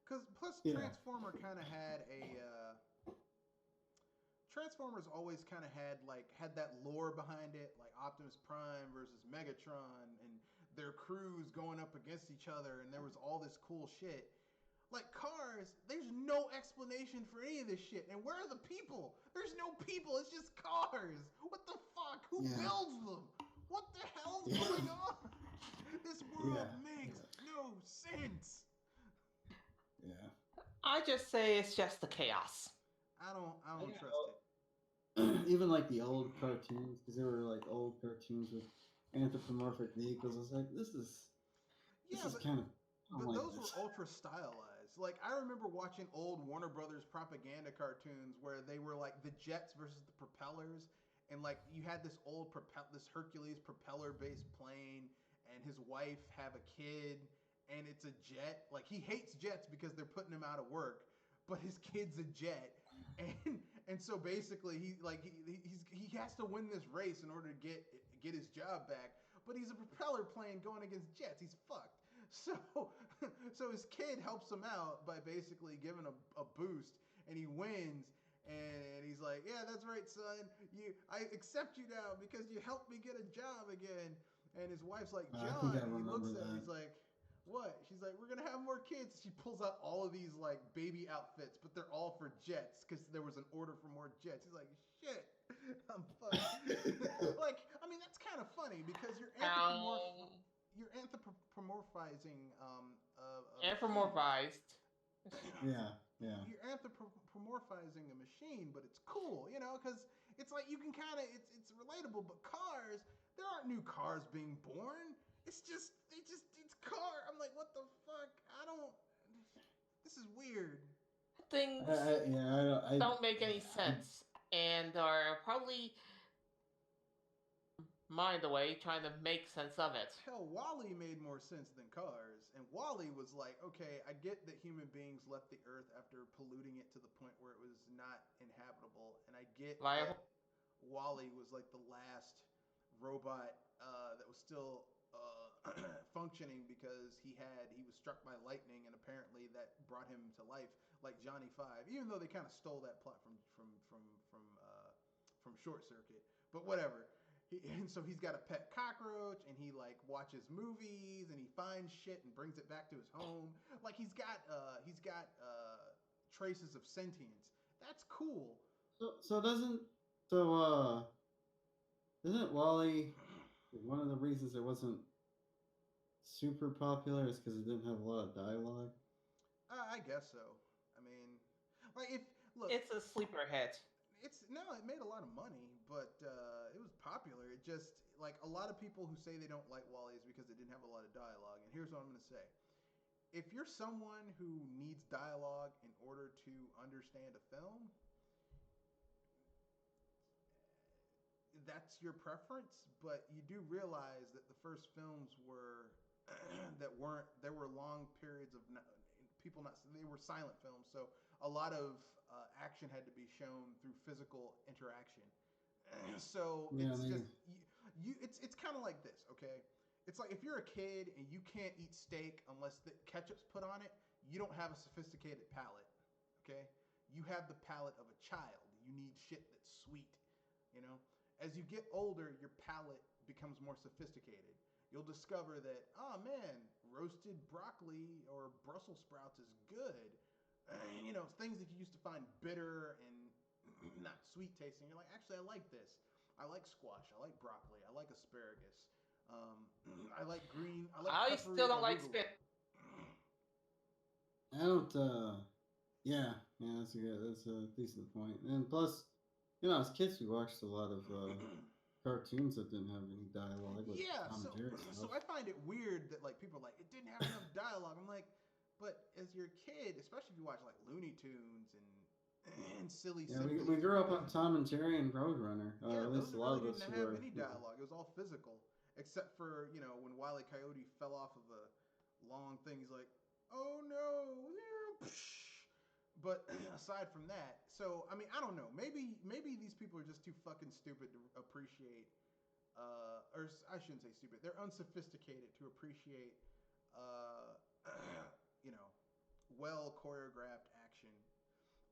S1: because plus
S3: yeah,
S1: Transformer kind of had a Transformers always kind of had that lore behind it, like Optimus Prime versus Megatron, and their crews going up against each other, and there was all this cool shit. Like Cars, there's no explanation for any of this shit. And where are the people? There's no people. It's just cars. What the fuck? Who
S3: yeah,
S1: builds them? What the hell's
S3: yeah,
S1: going on? This world
S3: yeah,
S1: makes no sense.
S3: yeah.
S2: I just say it's just the chaos.
S1: I don't
S3: Yeah.
S1: trust it.
S3: Even like the old cartoons, because they were like old cartoons with anthropomorphic vehicles. I was like, this is kind of.
S1: But those were ultra stylized. Like I remember watching old Warner Brothers propaganda cartoons where they were like the jets versus the propellers, and like you had this this Hercules propeller based plane, and his wife have a kid, and it's a jet. Like he hates jets because they're putting him out of work, but his kid's a jet, and so basically he has to win this race in order to get his job back. But he's a propeller plane going against jets. He's fucked. So, so his kid helps him out by basically giving a boost, and he wins. And he's like, "Yeah, that's right, son. I accept you now because you helped me get a job again." And his wife's like,
S3: I think I
S1: "John," and he looks
S3: remember
S1: at him.
S3: that.
S1: He's like, "What?" She's like, "We're gonna have more kids." She pulls out all of these like baby outfits, but they're all for jets because there was an order for more jets. He's like, "Shit, I'm fucked." Like, I mean, that's kind of funny because you're anthropomorphizing
S2: Anthropomorphized.
S3: Yeah.
S1: you're anthropomorphizing a machine, but it's cool, because it's like you can kind of it's relatable. But cars, there aren't new cars being born. It's car. I'm like, what the fuck? I don't. This is weird.
S2: Things don't make any sense and are probably mind away trying to make sense of it.
S1: Hell, Wall-E made more sense than Cars. And Wall-E was like, okay, I get that human beings left the Earth after polluting it to the point where it was not inhabitable. And I get that Wall-E was like the last robot that was still functioning because he was struck by lightning, and apparently that brought him to life, like Johnny Five. Even though they kind of stole that plot from Short Circuit, but whatever. And so he's got a pet cockroach, and he like watches movies, and he finds shit and brings it back to his home. Like he's got traces of sentience. That's cool.
S3: Isn't Wall-E one of the reasons it wasn't super popular is because it didn't have a lot of dialogue?
S1: I guess so. I mean, like
S2: it's a sleeper hit.
S1: It made a lot of money, but it was popular. It just like a lot of people who say they don't like Wall-E is because it didn't have a lot of dialogue. And here's what I'm going to say: if you're someone who needs dialogue in order to understand a film, that's your preference. But you do realize that the first films were there were long periods of they were silent films, so a lot of action had to be shown through physical interaction. So it's kind of like this, okay? It's like if you're a kid and you can't eat steak unless the ketchup's put on it, you don't have a sophisticated palate, okay? You have the palate of a child. You need shit that's sweet, As you get older, your palate becomes more sophisticated. You'll discover that, oh man, roasted broccoli or Brussels sprouts is good. Things that you used to find bitter and not sweet tasting. You're like, actually, I like this. I like squash. I like broccoli. I like asparagus. I like green.
S2: I still don't like spinach.
S3: I don't. Yeah, that's a decent point. And plus, as kids, we watched a lot of cartoons that didn't have any dialogue.
S1: So I find it weird that like people are like it didn't have enough dialogue. I'm like, but as your kid, especially if you watch like Looney Tunes and silly
S3: Yeah,
S1: sympathy.
S3: we grew up on Tom and Jerry and Roadrunner.
S1: Yeah,
S3: At
S1: those
S3: least a lot
S1: really
S3: of us
S1: didn't
S3: who
S1: have
S3: were.
S1: any dialogue. It was all physical, except for when Wile E. Coyote fell off of a long thing. He's like, "Oh no!" But aside from that, so I mean, I don't know. Maybe these people are just too fucking stupid to appreciate, or I shouldn't say stupid. They're unsophisticated to appreciate, uh, you know, well choreographed action.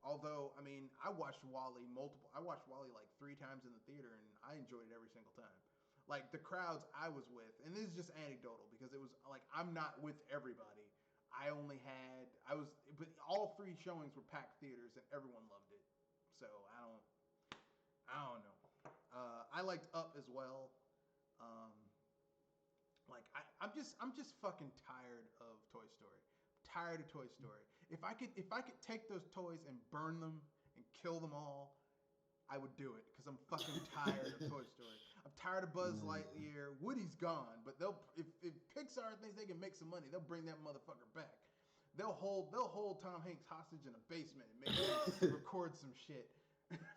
S1: Although, I mean, I watched Wally like 3 times in the theater, and I enjoyed it every single time. Like the crowds I was with, and this is just anecdotal because it was like I'm not with everybody. But all 3 showings were packed theaters, and everyone loved it. So I don't know. I liked Up as well. Um, like I'm just fucking tired of Toy Story. Tired of Toy Story. If I could take those toys and burn them and kill them all, I would do it because I'm fucking tired of Toy Story. I'm tired of Buzz Lightyear. Woody's gone, but if Pixar thinks they can make some money, they'll bring that motherfucker back. They'll hold Tom Hanks hostage in a basement and make him record some shit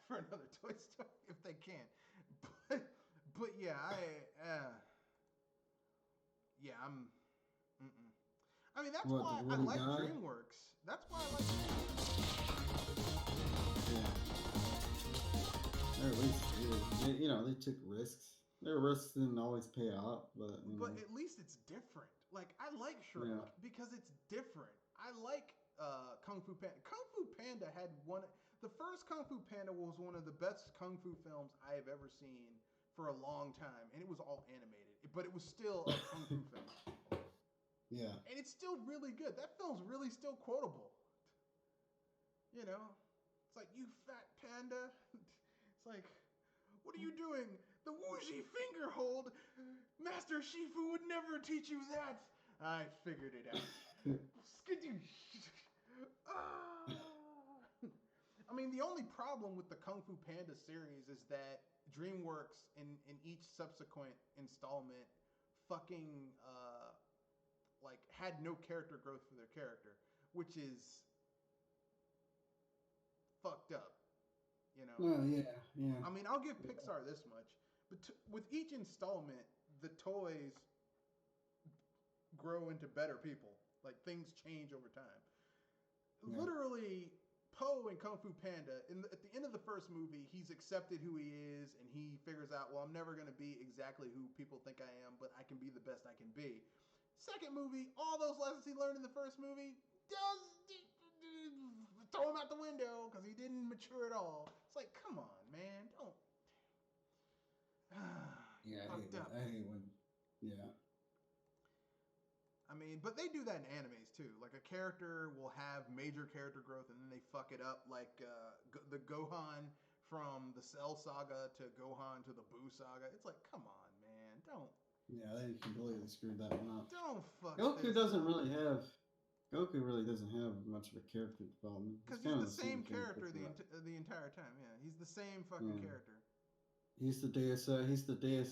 S1: for another Toy Story if they can. But yeah, I'm. Mm-mm. I mean, that's why I like DreamWorks. That's why I like DreamWorks.
S3: Yeah. Or at least they took risks. Their risks didn't always pay off, but
S1: at least it's different. Like I like Shrek because it's different. I like Kung Fu Panda. Kung Fu Panda had the first Kung Fu Panda was one of the best Kung Fu films I have ever seen for a long time, and it was all animated, but it was still a Kung Fu film.
S3: Yeah.
S1: And it's still really good. That film's really still quotable. It's like, you fat panda. It's like, what are you doing? The Wuxi finger hold? Master Shifu would never teach you that. I figured it out. I mean, the only problem with the Kung Fu Panda series is that DreamWorks in each subsequent installment fucking had no character growth for their character, which is fucked up.
S3: Oh yeah.
S1: I mean, I'll give Pixar this much, but with each installment, the toys grow into better people. Like things change over time. Yeah. Literally, Po in Kung Fu Panda, at the end of the first movie, he's accepted who he is, and he figures out, well, I'm never going to be exactly who people think I am, but I can be the best I can be. Second movie, all those lessons he learned in the first movie, throw him out the window because he didn't mature at all. It's like, come on, man, don't.
S3: Yeah, I hate when. Yeah.
S1: I mean, but they do that in animes too. Like a character will have major character growth and then they fuck it up. Like the Gohan from the Cell Saga to Gohan to the Buu Saga. It's like, come on, man, don't.
S3: Yeah, they completely screwed that one up.
S1: Don't fuck.
S3: Goku really doesn't have much of a character development.
S1: Because he's the same character the entire time. Yeah, he's the same fucking character.
S3: He's the Deus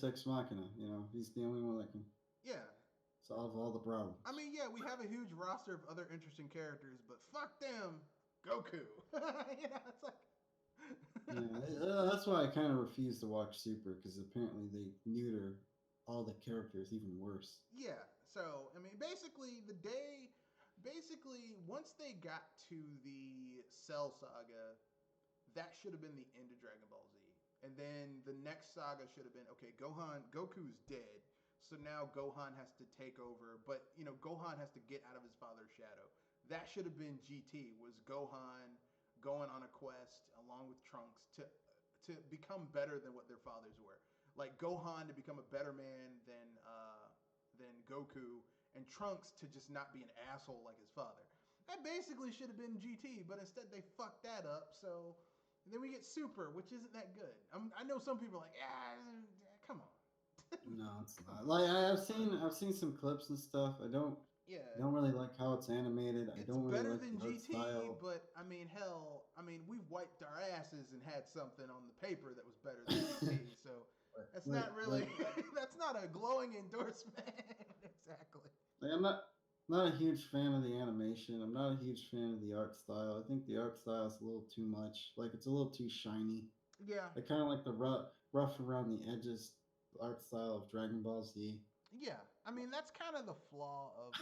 S3: Ex Machina. He's the only one that can.
S1: Yeah.
S3: Solve all the problems.
S1: I mean, yeah, we have a huge roster of other interesting characters, but fuck them, Goku. It's like.
S3: That's why I kind of refuse to watch Super, because apparently they neuter all the characters even worse.
S1: Yeah. So I mean, basically, once they got to the Cell Saga, that should have been the end of Dragon Ball Z, and then the next saga should have been, okay, Goku's dead. So now Gohan has to take over, but Gohan has to get out of his father's shadow. That should have been GT, was Gohan going on a quest along with Trunks to become better than what their fathers were. Like Gohan to become a better man than Goku, and Trunks to just not be an asshole like his father. That basically should have been GT, but instead they fucked that up. So then we get Super, which isn't that good. I know some people are like, come on.
S3: No, it's not. Like I've seen some clips and stuff. I don't really like how it's animated. I don't really like the art style.
S1: But I mean, hell, we've wiped our asses and had something on the paper that was better than GT. So that's not a glowing endorsement. Exactly.
S3: Like, not a huge fan of the animation. I'm not a huge fan of the art style. I think the art style is a little too much. Like it's a little too shiny.
S1: Yeah,
S3: I kind of like the rough around the edges art style of Dragon Ball Z.
S1: yeah. I mean, that's kind of the flaw of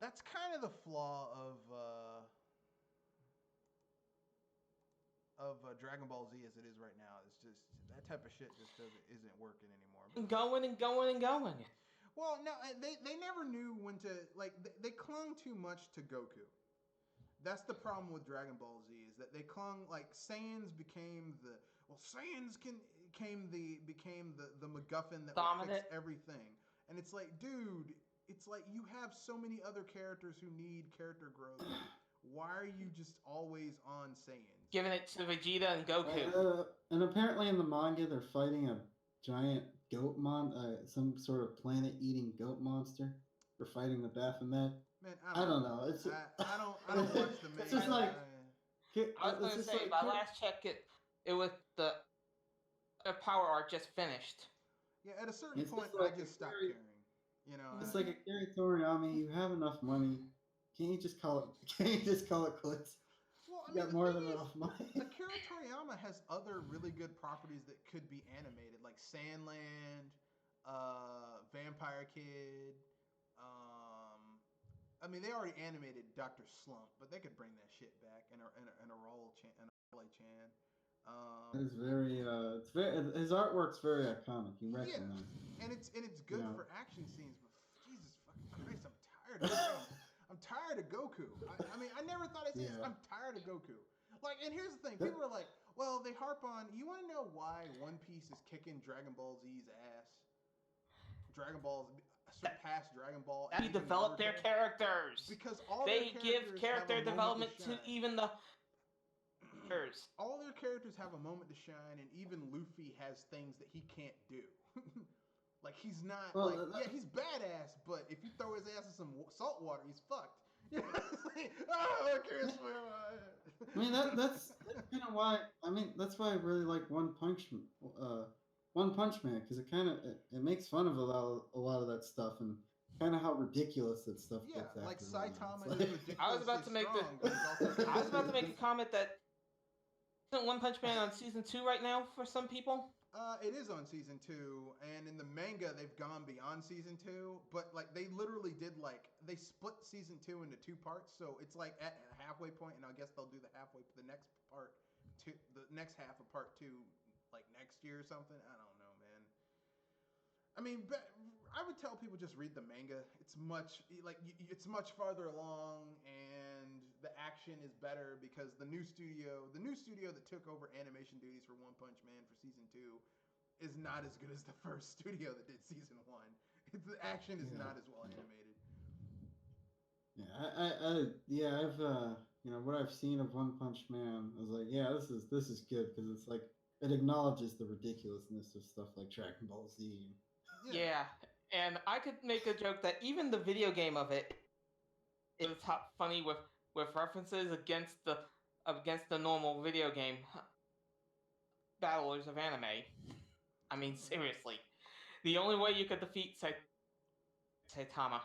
S1: that's kind of the flaw of Dragon Ball Z as it is right now. It's just that type of shit just isn't working anymore. But,
S2: Going and going and going.
S1: well, no, they never knew when to like. They clung too much to Goku. That's the problem with Dragon Ball Z is that they clung like Saiyans became the Saiyans became the MacGuffin that would fix
S2: Dominant.
S1: everything. And it's like, dude, it's like you have so many other characters who need character growth. Why are you just always on Saiyans?
S2: Giving it to Vegeta and Goku.
S3: And apparently in the manga they're fighting a giant some sort of planet-eating goat monster. They're fighting the Baphomet.
S1: Man,
S3: I don't know. It's
S1: I don't watch the manga.
S3: It's just like
S2: I was going to say, my last check, it was the Power arc just finished.
S1: Yeah, at a certain
S3: It's
S1: point,
S3: just like
S1: I just stopped caring. You know,
S3: It's like Akira Toriyama. You have enough money. Can't you just call it quits?
S1: Well, I
S3: You
S1: mean,
S3: got
S1: the
S3: more
S1: thing
S3: than
S1: is,
S3: enough money.
S1: Akira Toriyama has other really good properties that could be animated, like Sandland, Vampire Kid. I mean, they already animated Doctor Slump, but they could bring that shit back in a Raul Chan.
S3: It's very his artwork's very iconic. You recognize
S1: yeah, and it's good for action scenes. But Jesus fucking Christ, I'm tired of Goku. I'm tired of Goku. I mean, I never thought I'd say this. I'm tired of Goku. Like, and here's the thing: people are like, well, they harp on. You want to know why One Piece is kicking Dragon Ball Z's ass? Dragon Ball's surpassed Dragon Ball.
S2: They develop their characters
S1: because
S2: they give character development to even the.
S1: All their characters have a moment to shine, and even Luffy has things that he can't do. Like he's not he's badass, but if you throw his ass in some salt water, he's fucked. Like, I can't swim.
S3: I mean that's kind of why. I mean that's why I really like One Punch Man because it makes fun of a lot of that stuff and kind of how ridiculous that stuff gets.
S1: Yeah, like Saitama is ridiculous.
S2: I was about to make a comment that isn't One Punch Man on season 2 right now for some people.
S1: It is on season 2, and in the manga they've gone beyond season 2. But like they literally did they split season 2 into 2 parts, so it's like at a halfway point, and I guess they'll do the next half of part 2, like next year or something. I don't know, man. I mean, I would tell people just read the manga. It's much farther along, and the action is better because the new studio that took over animation duties for One Punch Man for season 2 is not as good as the first studio that did season 1. The action is not as well animated.
S3: Yeah, I've what I've seen of One Punch Man, I was like, yeah, this is good because it's like it acknowledges the ridiculousness of stuff like Dragon Ball Z.
S2: Yeah, and I could make a joke that even the video game of it is funny with references against the normal video game battlers of anime. I mean, seriously, the only way you could defeat Saitama.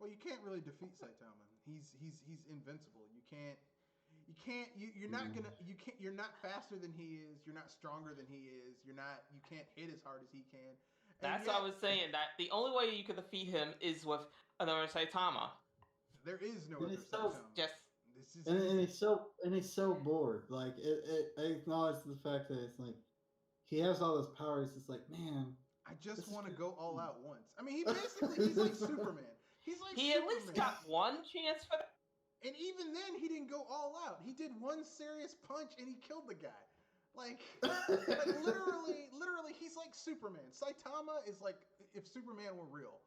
S1: Well, you can't really defeat Saitama. He's invincible. You're not faster than he is. You're not stronger than he is. You can't hit as hard as he can.
S2: That's what I was saying. That the only way you could defeat him is with another Saitama.
S1: There is no other Saitama.
S3: And he's so bored. Like it acknowledges the fact that it's like he has all this power. It's just like, man,
S1: I just want to go all out once. I mean, he's like Superman. He's like
S2: he
S1: Superman.
S2: At least got one chance for that.
S1: And even then, he didn't go all out. He did one serious punch and he killed the guy. Like literally, he's like Superman. Saitama is like if Superman were real.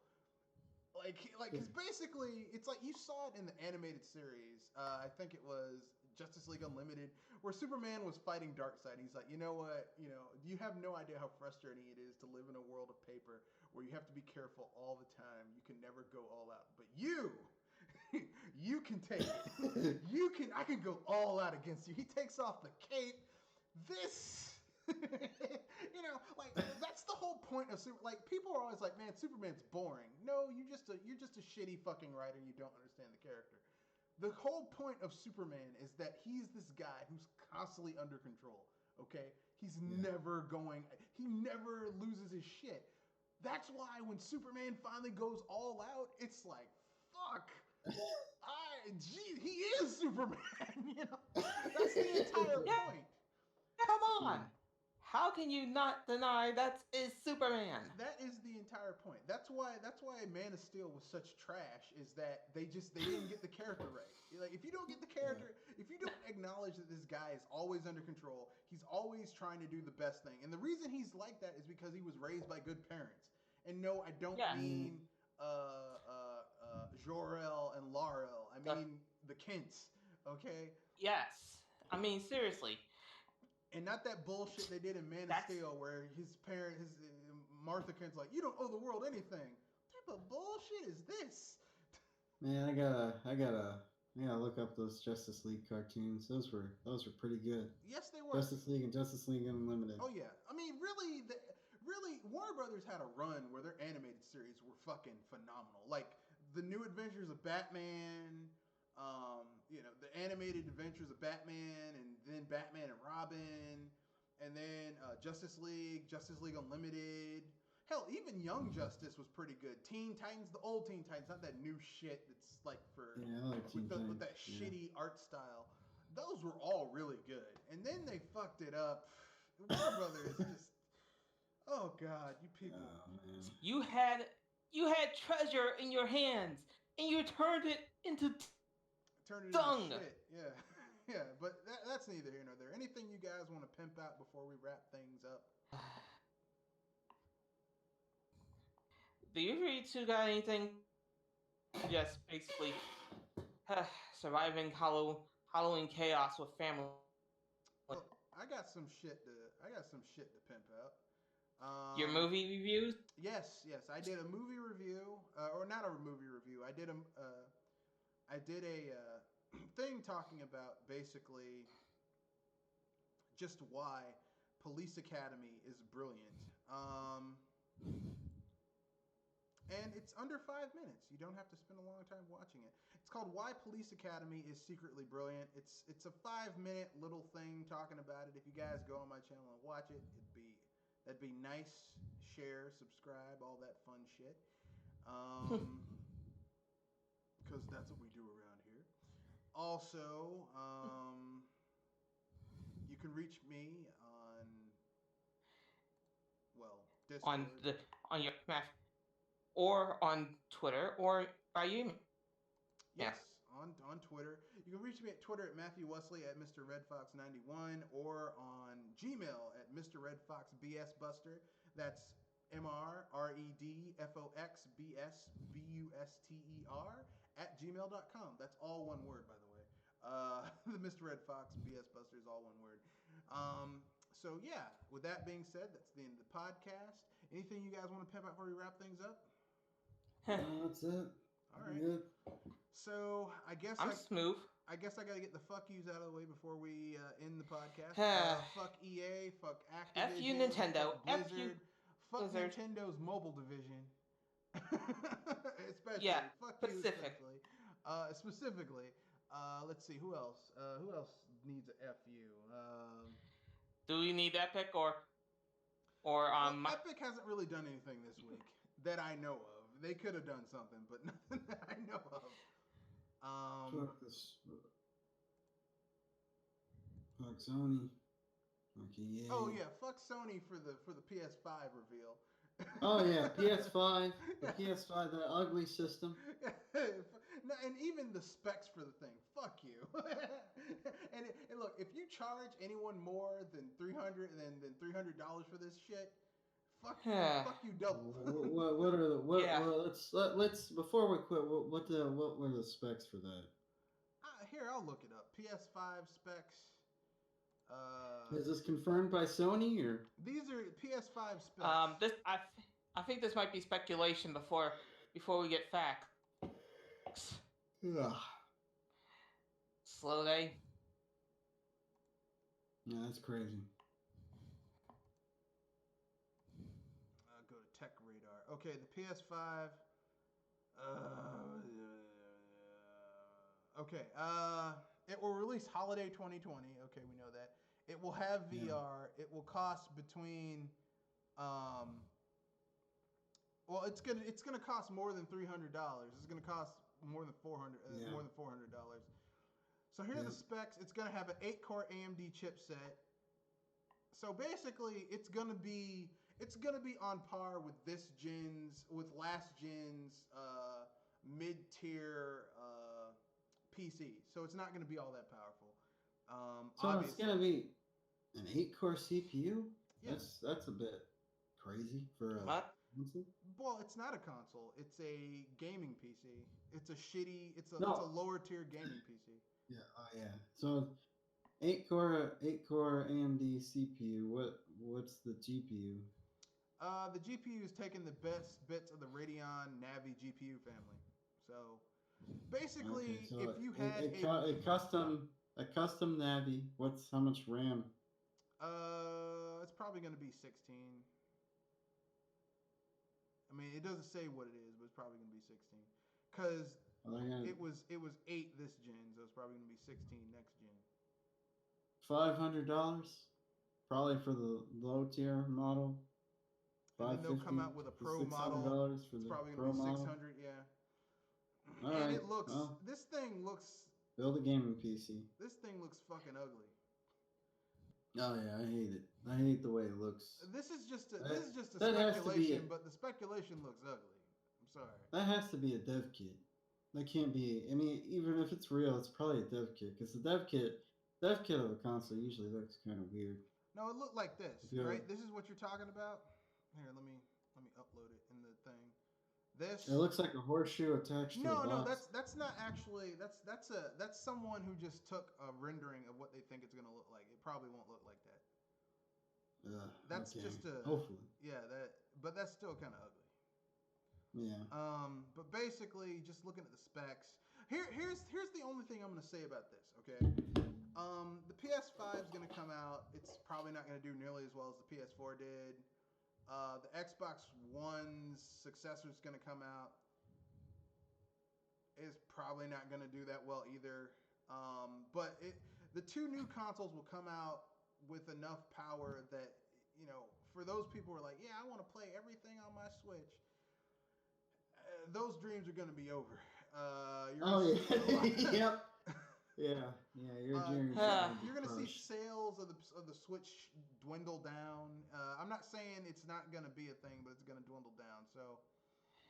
S1: Because basically, it's like you saw it in the animated series. I think it was Justice League Unlimited, where Superman was fighting Darkseid. He's like, you know what? You have no idea how frustrating it is to live in a world of paper where you have to be careful all the time. You can never go all out. But you can take it. I can go all out against you. He takes off the cape. This You know, like that's the whole point of super. Like people are always like, "Man, Superman's boring." No, you're just a shitty fucking writer. You don't understand the character. The whole point of Superman is that he's this guy who's constantly under control. Okay, he's he never loses his shit. That's why when Superman finally goes all out, it's like, fuck. He is Superman. You know, that's the entire point.
S2: Come on. How can you not deny that is Superman?
S1: That is the entire point. That's why Man of Steel was such trash. Is that they didn't get the character right. Like if you don't get the character, if you don't acknowledge that this guy is always under control, he's always trying to do the best thing, and the reason he's like that is because he was raised by good parents. And no, I don't mean Jor-El and Lar-El. I mean the Kents. Okay.
S2: Yes. I mean seriously.
S1: And not that bullshit they did in Man of Steel where his Martha Kent's like, you don't owe the world anything. What type of bullshit is this?
S3: Man, I gotta look up those Justice League cartoons. Those were pretty good.
S1: Yes, they were.
S3: Justice League and Justice League Unlimited.
S1: Oh yeah, I mean, really, Warner Brothers had a run where their animated series were fucking phenomenal. Like the New Adventures of Batman. You know, the animated adventures of Batman, and then Batman and Robin, and then Justice League Unlimited. Hell, even Young Justice was pretty good. Teen Titans, the old Teen Titans, not that new shit that's like with that shitty art style. Those were all really good. And then they fucked it up. Warner Brothers just, oh god, you people.
S3: Oh,
S2: you had treasure in your hands, and you turned it into dung.
S1: Into shit. Yeah. Yeah, but that's neither here nor there. Anything you guys want to pimp out before we wrap things up?
S2: Do you two got anything? Just basically surviving Halloween chaos with family.
S1: Well, I got some shit to pimp out.
S2: Your movie reviews?
S1: Yes. I did a movie review, or not a movie review. I did a thing talking about basically just why Police Academy is brilliant. And it's under 5 minutes. You don't have to spend a long time watching it. It's called Why Police Academy is Secretly Brilliant. It's a 5-minute little thing talking about it. If you guys go on my channel and watch it, that'd be nice. Share, subscribe, all that fun shit. Because that's what we do around here. Also, you can reach me on, Discord.
S2: On your or on Twitter, or by email.
S1: Yes, on Twitter. You can reach me at Twitter at Matthew Wesley at mrredfox91, or on Gmail at mrredfoxbsbuster. That's mrredfoxbsbuster at gmail.com. That's all one word, by the way. The Mr. Red Fox BS Buster is all one word. So yeah, with that being said, that's the end of the podcast. Anything you guys want to pimp out before we wrap things up?
S3: That's it.
S1: All right.
S3: Good.
S1: So I guess
S2: I'm smooth.
S1: I guess I gotta get the fuck yous out of the way before we end the podcast. Fuck EA, fuck Activision,
S2: F you Nintendo,
S1: fuck Blizzard,
S2: F you
S1: fuck
S2: Blizzard.
S1: Nintendo mobile division. Especially,
S2: Yeah,
S1: fuck
S2: specific.
S1: you specifically. Let's see, who else? Who else needs a FU?
S2: Do we need Epic or
S1: Epic hasn't really done anything this week that I know of. They could have done something, but nothing that I know of.
S3: Fuck this. Fuck Sony. Fuck EA.
S1: Oh yeah, fuck Sony for the PS5 reveal.
S3: Oh yeah, PS5. The PS5, that ugly system.
S1: No, and even the specs for the thing. Fuck you. and look, if you charge anyone more than $300 for this shit, fuck you double.
S3: What are the let's before we quit. What were the specs for that?
S1: Here, I'll look it up. PS5 specs.
S3: Is this confirmed by Sony or?
S1: These are PS5 specs.
S2: I think this might be speculation before we get facts.
S3: Ugh.
S2: Slow day.
S3: Yeah, that's crazy.
S1: Okay, the PS5. Okay. It will release holiday 2020. Okay, we know that. It will have VR. It will cost between well, it's gonna cost more than $300. It's gonna cost more than $400. So here are the specs. It's gonna have an 8-core AMD chipset. So basically, it's gonna be on par with last gen's mid-tier PC. So it's not gonna be all that powerful.
S3: So it's gonna be an 8-core CPU.
S1: Yeah.
S3: That's a bit crazy for a console.
S1: Well, it's not a console. It's a gaming PC. It's a lower tier gaming PC.
S3: Yeah. Oh yeah. So 8-core AMD CPU. What's the GPU?
S1: The GPU is taking the best bits of the Radeon Navi GPU family. So basically, if you had
S3: a custom Navi, how much RAM?
S1: It's probably going to be 16. I mean, it doesn't say what it is, but it's probably going to be 16. Because it was 8 this gen, so it's probably going to be 16 next gen.
S3: $500, probably for the low tier model.
S1: And then they'll come out with a pro model. It's probably going to be 600, yeah.
S3: All
S1: and
S3: right.
S1: It looks. This thing looks.
S3: Build a gaming PC.
S1: This thing looks fucking ugly.
S3: Oh yeah, I hate it. I hate the way it looks.
S1: This is just a speculation, but the speculation looks ugly. I'm sorry.
S3: That has to be a dev kit. That can't be. I mean, even if it's real, it's probably a dev kit because the dev kit of a console usually looks kind of weird.
S1: No, it looked like this, right? This is what you're talking about. Here, let me upload it in the thing. This.
S3: It looks like a horseshoe attached to a box.
S1: No, that's not actually. That's someone who just took a rendering of what they think it's gonna look like. It probably won't look like that. That's
S3: okay.
S1: just a.
S3: Hopefully.
S1: Yeah, but that's still kind of ugly.
S3: Yeah.
S1: But basically, just looking at the specs. Here's the only thing I'm gonna say about this. Okay. The PS5 is gonna come out. It's probably not gonna do nearly as well as the PS4 did. The Xbox One's successor is going to come out. Is probably not going to do that well either. But the two new consoles will come out with enough power that, for those people who are like, yeah, I want to play everything on my Switch. Those dreams are going to be over.
S3: Yep. Yeah, you're
S1: going to see sales of the Switch dwindle down. I'm not saying it's not going to be a thing, but it's going to dwindle down. So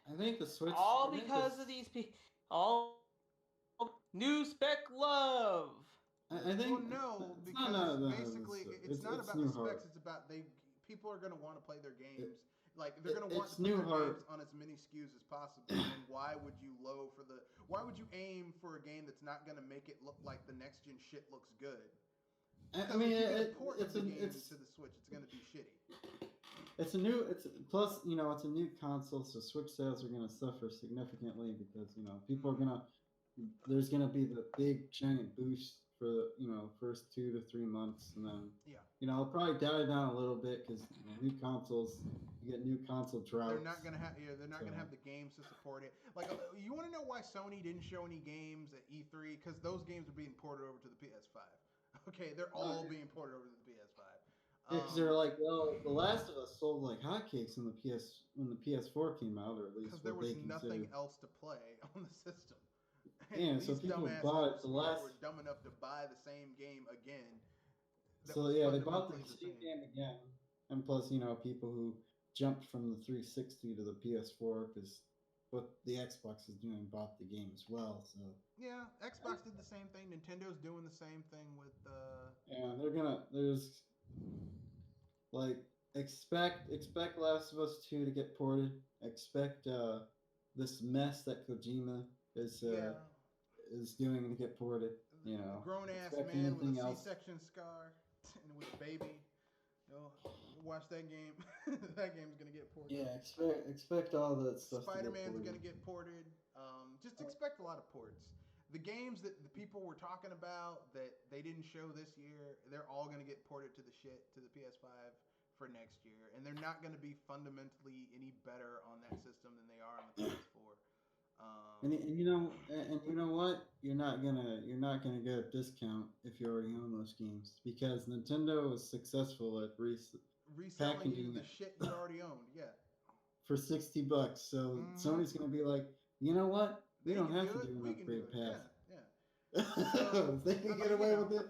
S3: I think the Switch
S2: all because of these people, all new spec love.
S3: I think
S1: because basically it's not about the specs. It's about people are going to want to play their games. Like they're going to want to play their games on as many SKUs as possible. And why would you aim for a game that's not going to make it look like the next gen shit looks good?
S3: I mean,
S1: it's to the Switch. It's going to be shitty.
S3: It's a new console, so Switch sales are going to suffer significantly because people are going to. There's going to be the big giant boost for the first 2 to 3 months, and then it'll probably die down a little bit because new consoles, you get new console droughts.
S1: They're not gonna have the games to support it. Like, you want to know why Sony didn't show any games at E3? Because those games are being ported over to the PS5. Okay, they're all being ported over to the PS5.
S3: Because they're like, well, The Last of Us sold like hotcakes when the PS4 came out, or at least
S1: because there was nothing else to play on the system.
S3: Yeah, so people bought
S1: were dumb enough to buy the same game again.
S3: So yeah, they bought the same game again, and plus people who jumped from the 360 to the PS4 because what the Xbox is doing bought the game as well. So
S1: yeah, Xbox did the same thing. Nintendo's doing the same thing with.
S3: Yeah, there's like expect Last of Us 2 to get ported. Expect this mess that Kojima is doing to get ported.
S1: A grown ass man with a C-section scar and with a baby. Watch that game. That game's gonna get ported.
S3: Yeah, expect all that stuff.
S1: Spider-Man's gonna get ported. Just expect a lot of ports. The games that the people were talking about that they didn't show this year, they're all gonna get ported to the PS5 for next year, and they're not going to be fundamentally any better on that system than they are on the PS4.
S3: And you know what? You're not gonna get a discount if you already own those games because Nintendo was successful at
S1: reselling you
S3: packaging
S1: the
S3: it
S1: shit you already owned. Yeah.
S3: for $60. So Sony's gonna be like, you know what? We don't have to do an upgrade path.
S1: Yeah. So
S3: they can get away with it.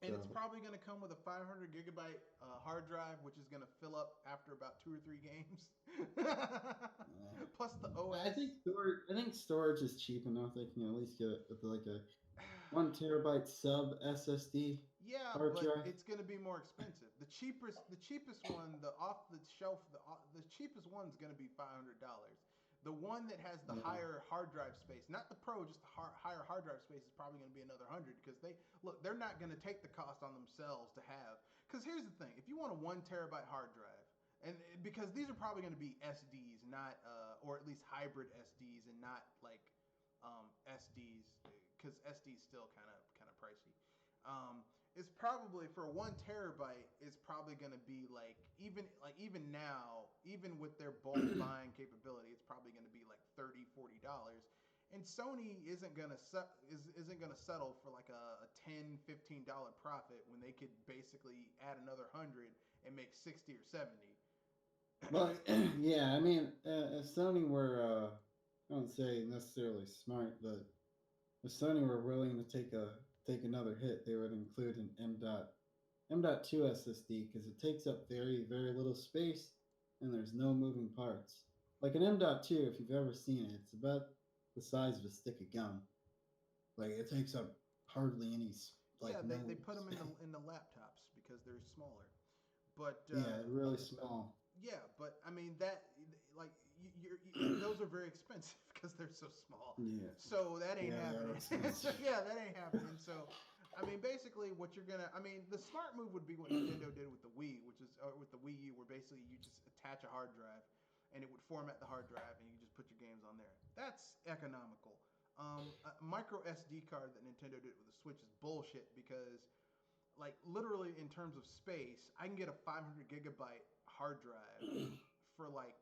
S1: And it's probably going to come with a 500 gigabyte hard drive, which is going to fill up after about 2 or 3 games. Plus the OS.
S3: I think storage is cheap enough. They can at least get it with like a 1 terabyte sub SSD.
S1: Yeah,
S3: hard
S1: but
S3: drive.
S1: it's going to be more expensive. The cheapest one, the off the shelf, the cheapest one's going to be $500. The one that has the higher hard drive space, not the Pro, just the higher hard drive space, is probably going to be another 100 because they're not going to take the cost on themselves to have. Because here's the thing: if you want a 1 terabyte hard drive, and because these are probably going to be SDs, not or at least hybrid SDs, and not like SDs, because SDs still kind of pricey. It's probably for 1 terabyte is probably going to be even now, even with their bulk buying capability, it's probably going to be like $30-$40. And Sony isn't going to settle for like a $10-$15 profit when they could basically add another 100 and make 60 or 70.
S3: Well, yeah, I mean, if Sony were, I don't say necessarily smart, but if Sony were willing to take another hit, they would include an M.2 SSD because it takes up very, very little space and there's no moving parts. Like an M.2, if you've ever seen it, it's about the size of a stick of gum. Like it takes up hardly any.
S1: They put them in the laptops because they're smaller. But
S3: really small.
S1: Yeah, but I mean those are very expensive because they're so small.
S3: Yeah.
S1: So that ain't happening. Yeah, that ain't happening. So, I mean, basically, the smart move would be what Nintendo did with the Wii, which is with the Wii U, where basically you just attach a hard drive, and it would format the hard drive, and you just put your games on there. That's economical. A micro SD card that Nintendo did with the Switch is bullshit because, like, literally in terms of space, I can get a 500 gigabyte hard drive for like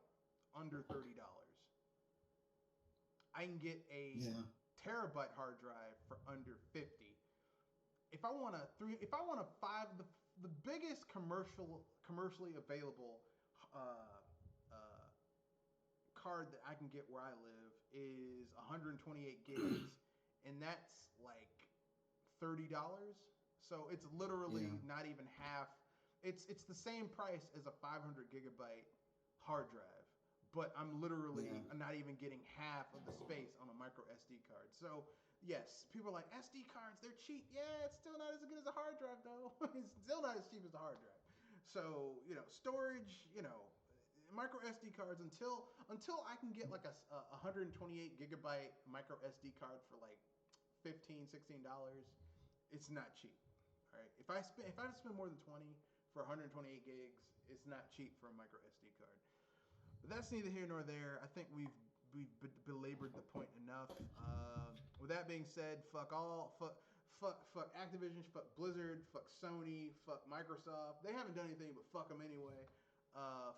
S1: under $30. I can get a terabyte hard drive for under $50. If I want the biggest commercially available card that I can get where I live is 128 gigs, and that's like $30. So it's literally not even half. It's the same price as a 500 gigabyte hard drive, but I'm literally not even getting half of the space on a micro SD card. So yes, people are like, SD cards, they're cheap. Yeah, it's still not as good as a hard drive though. It's still not as cheap as the hard drive. So, storage, micro SD cards until I can get like a 128 gigabyte micro SD card for like $15-$16, it's not cheap. All right, if I spend more than 20 for 128 gigs, it's not cheap for a micro SD card. But that's neither here nor there. I think we've belabored the point enough. With that being said, fuck Activision, fuck Blizzard, fuck Sony, fuck Microsoft. They haven't done anything but fuck them anyway.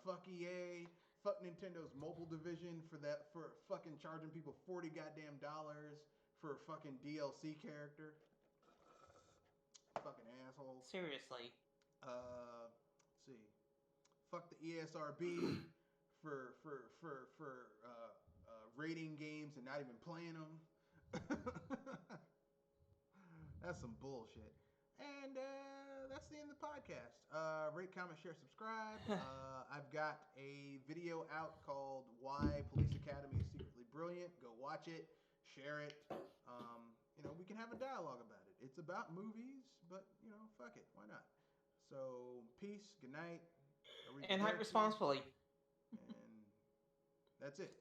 S1: Fuck EA, fuck Nintendo's mobile division for fucking charging people $40 goddamn dollars for a fucking DLC character. Fucking assholes.
S2: Seriously.
S1: Let's see. Fuck the ESRB for rating games and not even playing them. That's some bullshit. And that's the end of the podcast. Rate, comment, share, subscribe. I've got a video out called Why Police Academy is Secretly Brilliant. Go watch it. Share it. We can have a dialogue about it. It's about movies, but, fuck it. Why not? So, peace, good night.
S2: And hype responsibly.
S1: And that's it.